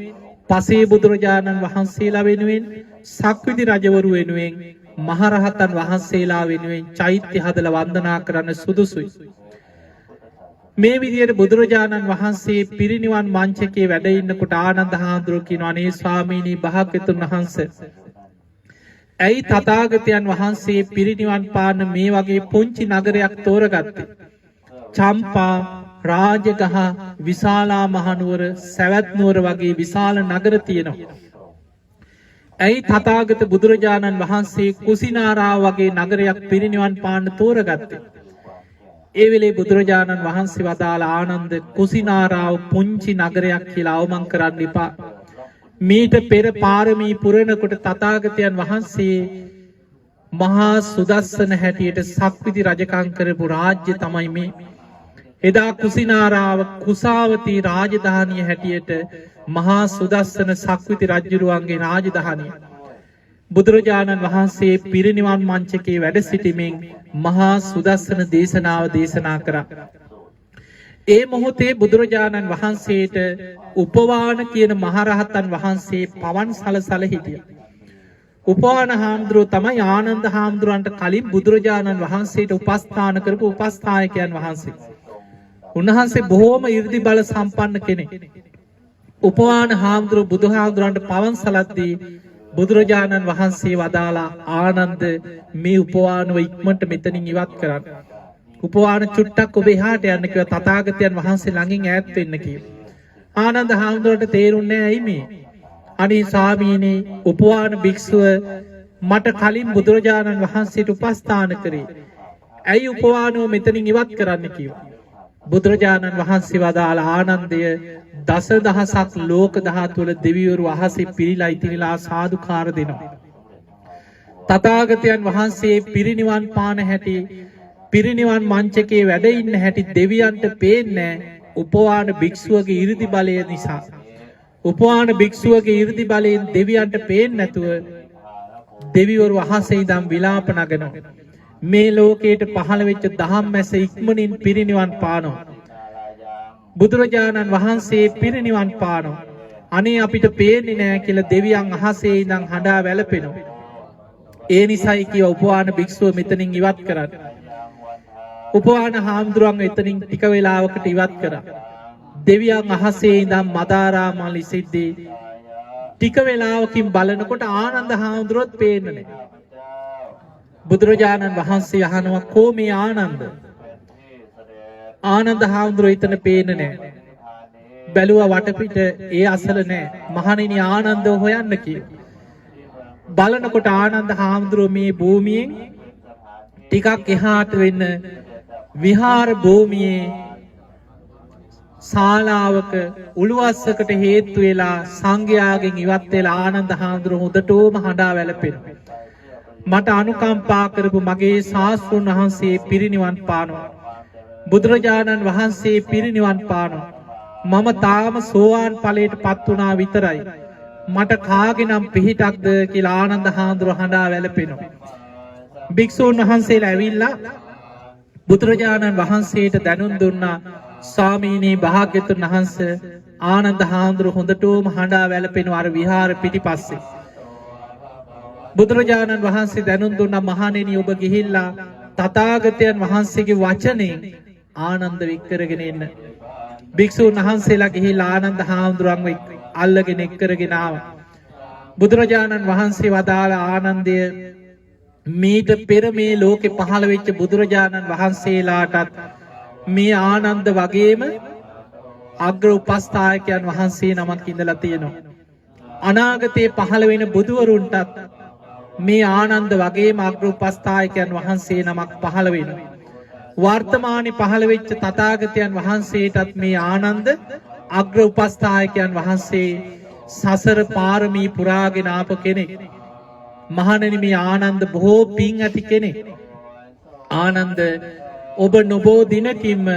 පසේ බුදුරජාණන් වහන්සේලා වෙනුවෙන් සක්විති රජවරු වෙනුවෙන් මහරහතන් වහන්සේලා වෙනුවෙන් චෛත්‍ය හදලා වන්දනා කරන්න සුදුසුයි. මේ විදිහට බුදුරජාණන් වහන්සේ පිරිනිවන් මංචකේ වැඩ ඉන්නකොට ආනන්ද හාමුදුරුවෝ කියනවා අනේ ස්වාමීනි භාග්‍යතුන් වහන්සේ ඇයි තථාගතයන් වහන්සේ පිරිනිවන් පාන මේ වගේ පුංචි නගරයක් තෝරගත්තේ? චම්පා, රාජගහ, විශාලා මහනුවර, සවැත් නුවර වගේ විශාල නගර තියෙනවා. ඇයි තථාගත බුදුරජාණන් වහන්සේ කුසිනාරාව වගේ නගරයක් පිරිනිවන් පාන්න තෝරගත්තේ? ඒ වෙලේ බුදුරජාණන් වහන්සේ වදාළ ආනන්ද කුසිනාරාව පුංචි නගරයක් කියලා අවමන් කරන්න එපා. මීට පෙර පාරමී පුරනකොට තථාගතයන් වහන්සේ මහා සුදස්සන හැටියට සක්විති රජකම් කරපු රාජ්‍ය තමයි මේ. එදා කුසිනාරාව කුසාවතී රාජධානිය හැටියට මහා සුදස්සන සක්විති රජුරුවන්ගේ රාජධානිය. බුදුරජාණන් වහන්සේ පිරිනිවන් මංචකේ වැඩ සිටිමින් මහා සුදස්සන දේශනාව දේශනා කරා. ඒ මොහොතේ බුදුරජාණන් වහන්සේට උපවාන කියන මහරහතන් වහන්සේ පවන් සලසල හිටිය. උපවාන හාමුදුරුවෝ තමයි ආනන්ද හාමුදුරුවන්ට කලින් බුදුරජාණන් වහන්සේට උපස්ථාන කරපු උපස්ථායකයන් වහන්සේ. උන්වහන්සේ බොහෝම 이르දි බල සම්පන්න කෙනෙක්. උපවාන හාමුදුරුවෝ බුදුහාමුදුරන්ට පවන් සලද්දී බුදුරජාණන් වහන්සේ වදාලා ආනන්ද මේ උපවානව ඉක්මනට මෙතනින් ඉවත් කරන්න. උපවාන චුට්ටක් ඔබ එහාට යන්න කිව්වා තථාගතයන් වහන්සේ ළඟින් ඈත් වෙන්න කිව්වා. ආනන්ද හාමුදුරුවන්ට තේරුන්නේ ඇයි මේ? අනේ ස්වාමීනි උපවාන භික්ෂුව මට කලින් බුදුරජාණන් වහන්සේට උපස්ථාන කරේ. ඇයි උපවානව මෙතනින් ඉවත් කරන්න කිව්වා. බුදුරජාණන් වහන්සේ වදාළ ආනන්දය දසදහසක් ලෝක ධාතු වල දෙවිවරු අහසේ පිරීලා ඉතිරිලා සාදුකාර දෙනවා. තථාගතයන් වහන්සේ පිරිනිවන් පාන හැටි පිරිනිවන් මංචකේ වැඩ ඉන්න හැටි දෙවියන්ට පේන්නේ උපවාන භික්ෂුවගේ 이르දි බලය නිසා. උපවාන භික්ෂුවගේ 이르දි බලයෙන් දෙවියන්ට පේන්නේ නැතුව දෙවිවරු අහසේ ඉඳන් විලාප නගනවා. මේ ලෝකයට පහළ වෙච්ච දහම්මැස ඉක්මනින් පිරිනිවන් පානවා. බුදුරජාණන් වහන්සේ පිරිනිවන් පානවා. අනේ අපිට පේන්නේ නැහැ කියලා දෙවියන් අහසේ ඉඳන් හඬා වැළපෙනවා. ඒ නිසායි කිය උපවාන භික්ෂුව මෙතනින් ඉවත් කරන්න. උපවාන හාමුදුරුවන් එතනින් ටික වේලාවකට ඉවත් කරා. දෙවියන් අහසේ ඉඳන් මදාරා මල් ඉසිද්දී ටික වේලාවකින් බලනකොට ආනන්ද හාමුදුරුවොත් පේන්නේ නැහැ. බුදුරජාණන් වහන්සේ අහනවා කෝ මේ ආනන්ද? ආනන්ද හාමුදුරුවෝ එතන පේන්නේ නැහැ. බැලුවා වටපිට ඒ අසල නැහැ. මහණෙනි ආනන්දව හොයන්න කියලා. බලනකොට ආනන්ද හාමුදුරුවෝ මේ භූමියෙන් ටිකක් එහාට වෙන්න විහාර භූමියේ ශාලාවක උළුවස්සකට හේතු වෙලා සංඝයාගෙන් ඉවත් වෙලා ආනන්ද හාමුදුරුවෝ හොඳටම හඬා වැළපෙනවා. මට අනුකම්පා කරපු මගේ ශාස්ත්‍රඥ වහන්සේ පිරිනිවන් පානවා. බුදුරජාණන් වහන්සේ පිරිනිවන් පානවා. මම තාම සෝවාන් ඵලයට පත් වුණා විතරයි. මට කාගෙනම් පිහිටක්ද කියලා ආනන්ද හාමුදුරුවෝ හඬා වැළපෙනවා. භික්ෂුන් වහන්සේලා ඇවිල්ලා බුදුරජාණන් වහන්සේට දැනුම් දුන්නා. ස්වාමීනි භාග්‍යතුන් වහන්සේ ආනන්ද හාමුදුරුවෝ හොඳටම හඬා වැළපෙනවා අර විහාර පිටිපස්සේ. බුදුරජාණන් වහන්සේ දැනුම් දුන්නා මහණෙනි ඔබ ගිහිල්ලා තථාගතයන් වහන්සේගේ වචනේ ආනන්ද වික්කරගෙන එන්න. භික්ෂුන් වහන්සේලා ගිහිලා ආනන්ද හාමුදුරුවන්ව අල්ලගෙන එක්කරගෙන ආවා. බුදුරජාණන් වහන්සේ වදාළ ආනන්දය මීට පෙර මේ ලෝකෙ පහළ වෙච්ච බුදුරජාණන් වහන්සේලාටත් මේ ආනන්ද වගේම අග්‍ර උපස්ථායකයන් වහන්සේ නමක් ඉඳලා තියෙනවා. අනාගතයේ පහළ වෙන බුදුවරුන්ටත් මේ ආනන්ද වගේම අග්‍ර උපස්ථායකයන් වහන්සේ නමක් පහළ වෙනවා. වර්තමානයේ පහළ වෙච්ච තථාගතයන් වහන්සේටත් මේ ආනන්ද අග්‍ර උපස්ථායකයන් වහන්සේ සසර පාරමී පුරාගෙන ආපු කෙනෙක්. මහණෙනි මේ ආනන්ද බොහෝ පින් ඇති කෙනෙක්. ආනන්ද ඔබ නොබෝ දිනකින්ම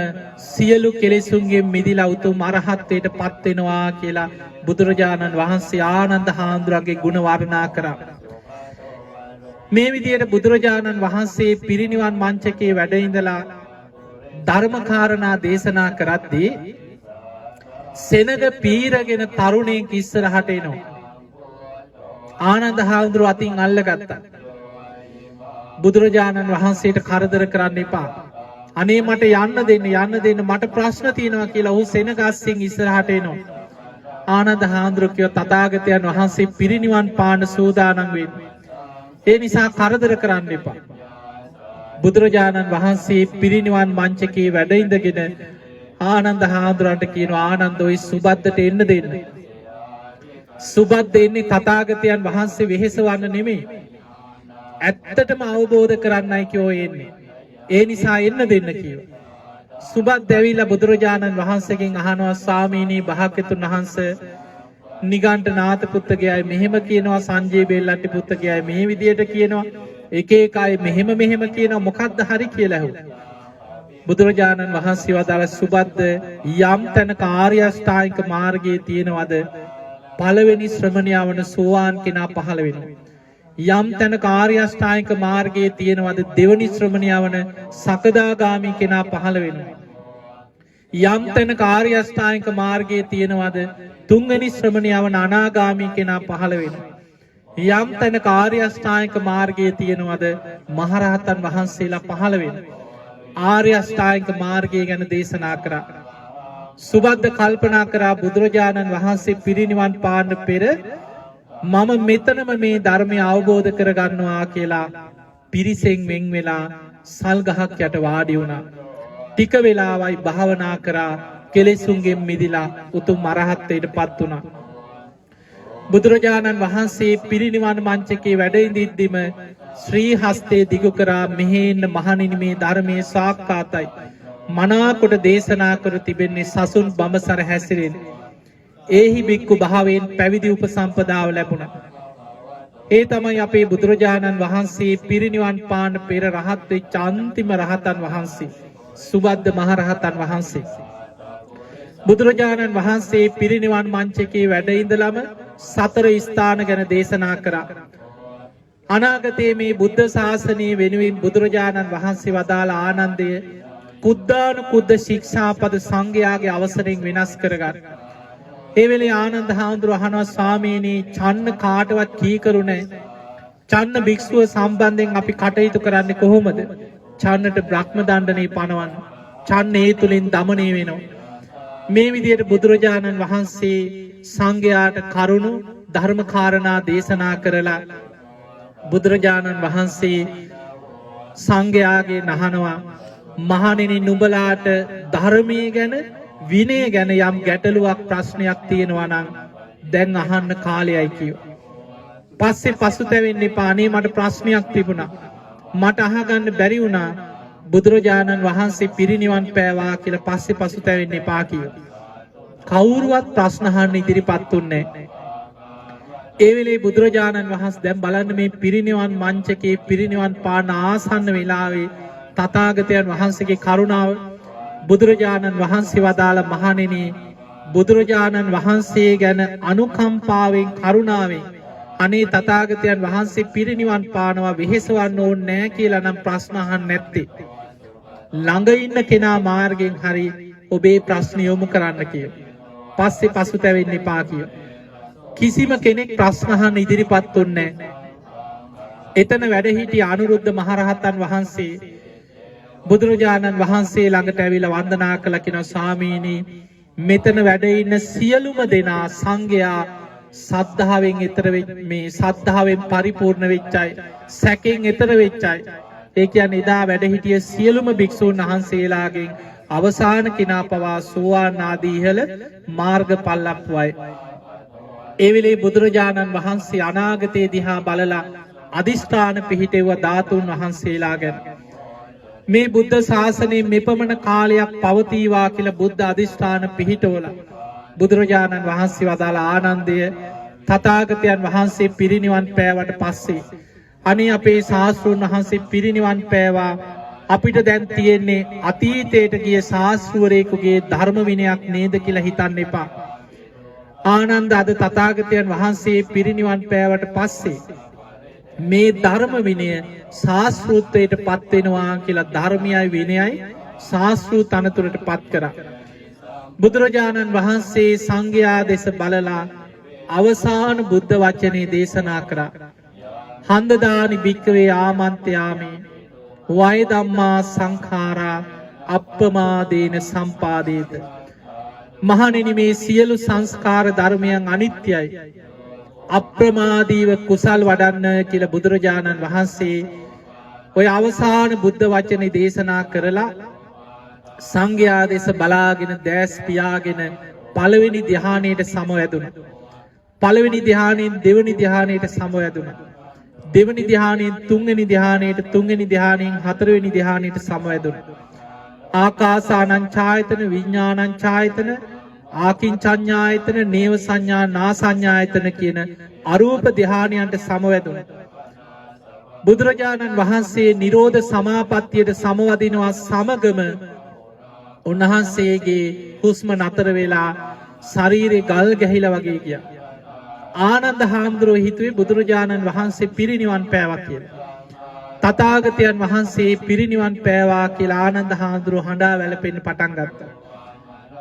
සියලු කෙලෙසුන්ගෙන් මිදිලා උතුම් අරහත්ත්වයට පත් වෙනවා කියලා බුදුරජාණන් වහන්සේ ආනන්ද හාමුදුරන්ගේ ගුණ වර්ණනා කරා. මේ විදිහට බුදුරජාණන් වහන්සේ පිරිනිවන් මංචකයේ වැඩ ඉඳලා ධර්මකාරණා දේශනා කරද්දී සෙනග පීරගෙන තරුණයෙක් ඉස්සරහට එනවා. ආනන්ද හාමුදුරුව අතින් අල්ලගත්තා. බුදුරජාණන් වහන්සේට කරදර කරන්න එපා. අනේ මට යන්න දෙන්න මට ප්‍රශ්න තියෙනවා කියලා ඔහු සෙනග අස්සෙන් ඉස්සරහට එනවා. ආනන්ද හාමුදුරුව කිව්වා තථාගතයන් වහන්සේ පිරිනිවන් පාන සූදානම් වෙන්නේ. ඒ නිසා කරදර කරන්න එපා. බුදුරජාණන් වහන්සේ පිරිනිවන් මංචකයේ වැඩ ඉඳගෙන ආනන්ද හාමුදුරන්ට කියනවා ආනන්ද ඔය සුබද්දට එන්න දෙන්න. සුබද්ද එන්නේ තථාගතයන් වහන්සේ වෙහෙසවන්න නෙමෙයි. ඇත්තටම අවබෝධ කරන්නයි කියෝ එන්නේ. ඒ නිසා එන්න දෙන්න කියෝ. සුබද්ද ඇවිල්ලා බුදුරජාණන් වහන්සේගෙන් අහනවා ස්වාමීනි භාග්‍යතුන් වහන්සේ නිගණ්ඨනාථ පුත්තගයයි මෙහෙම කියනවා සංජය බෙල්ලන්ටි පුත්තගයයි මේ විදියට කියනවා එක එක අය මෙහෙම කියනවා මොකක්ද හරි කියලා ඇහුවා. බුදුරජාණන් වහන්සේ වදාළ සුබද්ද යම් තැනක ආර්ය අෂ්ටාංගික මාර්ගයේ තියෙනවද පළවෙනි ශ්‍රමණයා වන සෝවාන් කෙනා පහළ වෙනවා. යම් තැනක ආර්ය අෂ්ටාංගික මාර්ගයේ තියෙනවද දෙවනි ශ්‍රමණයා වන සකදාගාමි කෙනා පහළ වෙනවා. යම් තැනක ආර්ය අෂ්ටාංගික මාර්ගයේ තියෙනවද තුන්වෙනි ශ්‍රමණයා වන අනාගාමි කෙනා පහළ වෙනවා. යම් තැනක ආර්ය අෂ්ටාංගික මාර්ගයේ තියෙනවද මහරහතන් වහන්සේලා පහළ වෙනවා. ආර්ය අෂ්ටාංගික මාර්ගය ගැන දේශනා කරා. සුබද්ද කල්පනා කරා බුදුරජාණන් වහන්සේ පිරිනිවන් පාන්න පෙර මම මෙතනම මේ ධර්මය අවබෝධ කරගන්නවා කියලා පිරිසෙන් වෙන් වෙලා සල් ගහක් යට වාඩි වුණා. ටික වෙලාවයි භාවනා කරා කෙලෙසුන්ගෙන් මිදිලා උතුම් අරහත්ත්වයට පත් වුණා. බුදුරජාණන් වහන්සේ පිරිනිවන් මංචකේ වැඩ ඉඳිද්දිම ශ්‍රී හස්තේ දිගු කරා මෙහෙන්න මහණෙනි මේ ධර්මයේ සාක්කාතයි මනාකොට දේශනා කර තිබෙන්නේ සසුන් බඹසර හැසිරෙන ඒහි බික්කු භාවයෙන් පැවිදි උපසම්පදාව ලැබුණා. ඒ තමයි අපේ බුදුරජාණන් වහන්සේ පිරිනිවන් පාන පෙර රහත් වෙච්ච අන්තිම රහතන් වහන්සේ සුබද්ද මහරහතන් වහන්සේ. බුදුරජාණන් වහන්සේ පිරිනිවන් මංචකේ වැඩ ඉඳලම සතර ස්ථාන ගැන දේශනා කරා. අනාගතයේ මේ බුද්ධ ශාසනය වෙනුවෙන් බුදුරජාණන් වහන්සේ වදාළ ආනන්දය කුද්දානුකුද්ද ශික්ෂාපද සංඝයාගේ අවසරයෙන් වෙනස් කරගන්න. ඒ වෙලේ ආනන්ද හාමුදුරුවෝ අහනවා ස්වාමීනි චන්න කාටවත් කීකරු නැහැ. චන්න භික්ෂුව සම්බන්ධයෙන් අපි කටයුතු කරන්නේ කොහොමද? චන්නට බ්‍රහ්ම දණ්ඩනේ පනවන්න. චන්න ඒ තුලින් দমনය වෙනවා. මේ විදිහට බුදුරජාණන් වහන්සේ සංඝයාට කරුණු ධර්ම කාරණා දේශනා කරලා බුදුරජාණන් වහන්සේ සංඝයාගේ නහනවා මහණෙනි නුඹලාට ධර්මයේ ගැන විනය ගැන යම් ගැටලුවක් ප්‍රශ්නයක් තියෙනවා නම් දැන් අහන්න කාලයයි කියෝ. පස්සේ පසුතැවෙන්න එපා. අනේ මට ප්‍රශ්නයක් තිබුණා. මට අහගන්න බැරි වුණා. බුදුරජාණන් වහන්සේ පිරිනිවන් පෑවා කියලා පස්සේ පසුතැවෙන්න එපා කියෝ. කවුරුවත් ප්‍රශ්න අහන්න ඉදිරිපත් උන්නේ නැහැ. ඒ වෙලේ බුදුරජාණන් වහන්සේ දැන් බලන්න මේ පිරිනිවන් මංචකේ පිරිනිවන් පාන ආසන්න වෙලාවේ තථාගතයන් වහන්සේගේ කරුණාව බුදුරජාණන් වහන්සේ වදාළ මහණෙනි බුදුරජාණන් වහන්සේ ගැන අනුකම්පාවෙන් කරුණාවෙන් අනේ තථාගතයන් වහන්සේ පිරිනිවන් පානවා වෙහෙසවන්න ඕනේ නැහැ කියලා නම් ප්‍රශ්න අහන්න නැත්තේ. ළඟ ඉන්න කෙනා මාර්ගෙන් හරි ඔබේ ප්‍රශ්න යොමු කරන්න කියෝ. පස්සේ පසුතැවෙන්න එපා කියෝ. කිසිම කෙනෙක් ප්‍රශ්න අහන්න ඉදිරිපත් වුන්නේ නැහැ. එතන වැඩ සිටි අනුරුද්ධ මහරහතන් වහන්සේ බුදුරජාණන් වහන්සේ ළඟට ඇවිල්ලා වන්දනා කළා කියනවා ස්වාමීනි මෙතන වැඩ ඉන්න සියලුම දෙනා සංඝයා සද්ධාවෙන් ඈතර මේ සද්ධාවෙන් පරිපූර්ණ වෙච්ච අය, සැකෙන් ඈතර වෙච්ච අය. ඒ කියන්නේ එදා වැඩ හිටිය සියලුම භික්ෂූන් වහන්සේලාගෙන් අවසාන කිනා පවා සෝවාන් ආදී ඉහළ මාර්ගඵල ලැබුවයි. ඒ වෙලේ බුදුරජාණන් වහන්සේ අනාගතයේ දිහා බලලා අදිෂ්ඨාන පිහිටෙව්ව ධාතුන් වහන්සේලා ගැන. මේ බුද්ධ ශාසනයේ මෙපමණ කාලයක් පවතිවා කියලා බුද්ධ අදිෂ්ඨාන පිහිටවලා බුදුරජාණන් වහන්සේ වදාළ ආනන්දය තථාගතයන් වහන්සේ පිරිනිවන් පෑවට පස්සේ අනේ අපේ ශාස්ත්‍රඥ වහන්සේ පිරිනිවන් පෑවා, අපිට දැන් තියෙන්නේ අතීතයට ගිය ශාස්ත්‍රවරයෙකුගේ ධර්ම විනයක් නේද කියලා හිතන්න එපා. ආනන්ද අද තථාගතයන් වහන්සේ පිරිනිවන් පෑවට පස්සේ මේ ධර්ම විනය ශාස්ත්‍රූත්වයට පත් වෙනවා කියලා ධර්මයයි විනයයි ශාස්ත්‍රූ තනතුරට පත් කරා. බුදුරජාණන් වහන්සේ සංඝයා දෙස බලලා අවසාන බුද්ධ වචනේ දේශනා කරා. හන්දදානි භික්කවේ ආමන්ත්‍යාමි වය ධම්මා සංඛාරා අප්පමාදේන සම්පාදේත. මහණෙනි මේ සියලු සංස්කාර ධර්මයන් අනිත්‍යයි, අප්‍රමාදීව කුසල් වඩන්න කියලා බුදුරජාණන් වහන්සේ ඔය අවසාන බුද්ධ වචනේ දේශනා කරලා සංඝයා දෙස බලාගෙන දැස් පියාගෙන පළවෙනි ධ්‍යානයට සමවැදුණා. පළවෙනි ධ්‍යානයෙන් දෙවෙනි ධ්‍යානයට සමවැදුණා. දෙවෙනි ධ්‍යානයෙන් තුන්වෙනි ධ්‍යානයට, තුන්වෙනි ධ්‍යානයෙන් හතරවෙනි ධ්‍යානයට සමවැදුණා. ආකාසානං ඡායතන, විඥානං ඡායතන, ආකින්චඤ්ඤායතන, නේව සංඥා, නා සංඥායතන කියන අරූප ධ්‍යානයන්ට සමවැදුණා. බුදුරජාණන් වහන්සේ නිරෝධ සමාපත්තියට සමවදිනවා සමගම උන්වහන්සේගේ හුස්ම නතර වෙලා ශරීරේ ගල් ගැහිලා වගේ ගියා. ආනන්ද හාමුදුරුවෝ හිතුවේ බුදුරජාණන් වහන්සේ පිරිනිවන් පෑවා කියලා. තථාගතයන් වහන්සේ පිරිනිවන් පෑවා කියලා ආනන්ද හාමුදුරුවෝ හඬා වැළපෙන්න පටන් ගත්තා.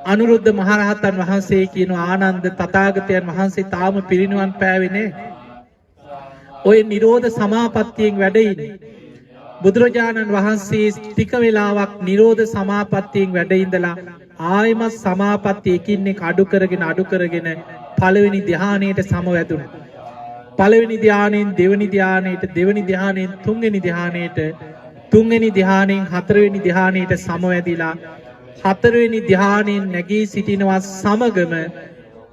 අනුරුද්ධ මහරහතන් වහන්සේ කියනවා ආනන්ද තථාගතයන් වහන්සේ තාම පිරිනිවන් පෑවේ නෑ. ඔය නිරෝධ සමාපත්තියෙන් වැඩ ඉන්නේ. බුදුරජාණන් වහන්සේ ටික වෙලාවක් නිරෝධ සමාපත්තියෙන් වැඩ ඉඳලා ආයමත් සමාපත්තිය එකින් එක අඩු කරගෙන පළවෙනි ධ්‍යානයට සමවැදුණා. පළවෙනි ධ්‍යානයෙන් දෙවෙනි ධ්‍යානයට, දෙවෙනි ධ්‍යානයෙන් තුන්වෙනි ධ්‍යානයට, තුන්වෙනි ධ්‍යානයෙන් හතරවෙනි ධ්‍යානයට සමවැදිලා හතරවෙනි ධ්‍යානයෙන් නැගී සිටිනවා සමගම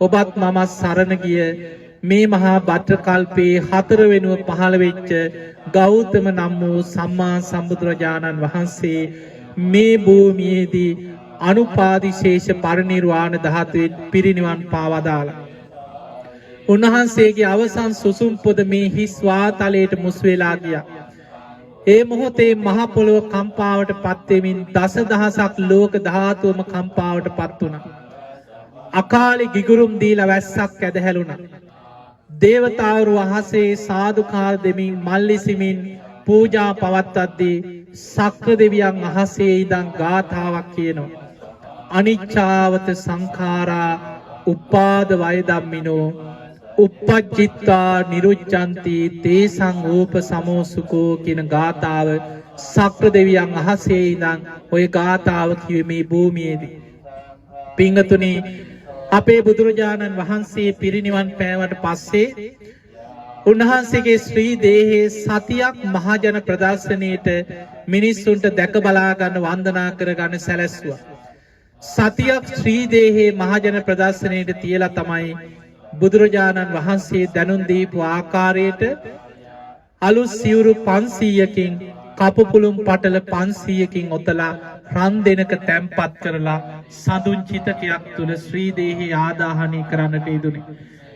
ඔබත් මමත් සරණ ගිය මේ මහා භද්‍ර කල්පයේ හතරවෙනුව පහළ වෙච්ච ගෞතම නම් වූ සම්මා සම්බුදුරජාණන් වහන්සේ මේ භූමියේදී අනුපාදිශේෂ පරිනිර්වාණ ධාතුවෙන් පිරිනිවන් පාවදාලා. උන්වහන්සේගේ අවසන් සුසුම් පොද මේ හිස් වාතලයට මුස් වෙලා ගියා. ඒ මොහොතේ මහ පොළොව කම්පාවට පත් වෙමින් දසදහසක් ලෝක ධාතුවම කම්පාවට පත් වුණා. අකාලේ ගිගුරුම් දීලා වැස්සක් ඇදහැළුණා. දේවතාවරු අහසේ සාදුකාර දෙමින් මල්ලිසිමින් පූජා පවත්වද්දී සක්‍ර දෙවියන් අහසේ ඉඳන් ගාථාවක් කියනවා. අනිච්චාවත සංඛාරා උපාද වය ධම්මිනෝ uppajjitta niruccanti තේසං ඕප සමෝසුකෝ කියන ගාථාව සක්‍ර දෙවියන් අහසේ ඉඳන් ඔය ගාථාව කිව්වේ මේ භූමියේදී. පින්වතුනි, අපේ බුදුරජාණන් වහන්සේ පිරිනිවන් පෑවට පස්සේ උන්වහන්සේගේ ශ්‍රී දේහයේ සතියක් මහජන ප්‍රදර්ශනයේට මිනිස්සුන්ට දැක බලා ගන්න, වන්දනා කර ගන්න සැලැස්සුවා. සතියක් ශ්‍රී දේහයේ මහජන ප්‍රදර්ශනයේට තියලා තමයි බුදුරජාණන් වහන්සේ දැනුම් දීපු ආකාරයට අලුත් සිවුරු 500කින්, කපුපුළුම් පටල 500කින් ඔතලා රන් දෙනක තැම්පත් කරලා සඳුන් චිතකයක් තුල ශ්‍රී දේහය ආදාහනය කරන්නට යෙදුනේ.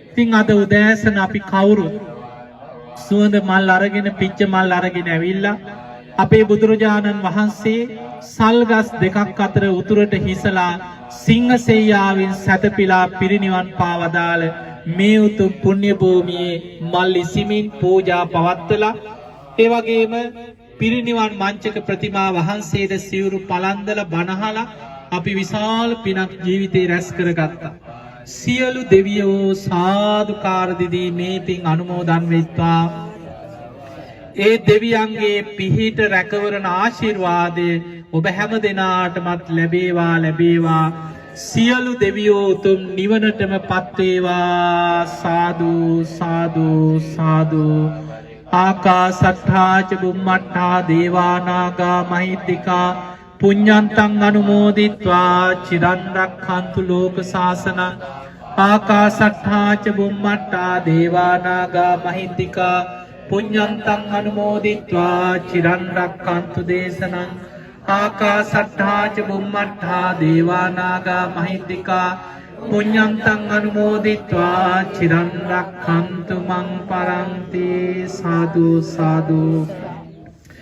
ඉතින් අද උදෑසන අපි කවුරුත් සුවඳ මල් අරගෙන, පිච්ච මල් අරගෙන ඇවිල්ලා අපේ බුදුරජාණන් වහන්සේ සල්ගස් දෙකක් අතර උතුරට හිසලා සිංහසෙයියාවෙන් සැතපීලා පිරිනිවන් පාවදාල මේ උතුම් පුණ්‍ය භූමියේ මල් ඉසිමින් පූජා පවත්වලා, ඒ වගේම පිරිනිවන් මංචක ප්‍රතිමා වහන්සේට සිවුරු පලන්දලා බණහලා අපි විශාල පිනක් ජීවිතේ රැස් කරගත්තා. සියලු දෙවියෝ සාදුකාර දෙදී මේ පින් අනුමෝදන් වෙත්වා. ඒ දෙවියන්ගේ පිහිට රැකවරණ ආශිර්වාදය ඔබ හැම දෙනාටමත් ලැබේවා. සියලු දෙවියෝ උතුම් නිවනටම පත් වේවා. සාදු සාදු සාදු. ආකාසට්ඨා ච බුම්මට්ඨා දේවා නාග මහිද්దికා පුඤ්ඤන්තං අනුමෝදිත්වා චිරන් රක්ඛන්තු ලෝක සාසනං. ආකාසට්ඨා ච බුම්මට්ඨා දේවා නාග මහිද්దికා පුඤ්ඤන්තං අනුමෝදිත්වා චිරන් රක්ඛන්තු දේශනං. ආකාසට්ඨා ච බුම්මට්ඨා දේවා නාග මහිද්దికා පුඤ්ඤන්තං අනුමෝදිත්වා චිරන් රක්ඛන්තු මං පරන්ති. සාදු සාදු.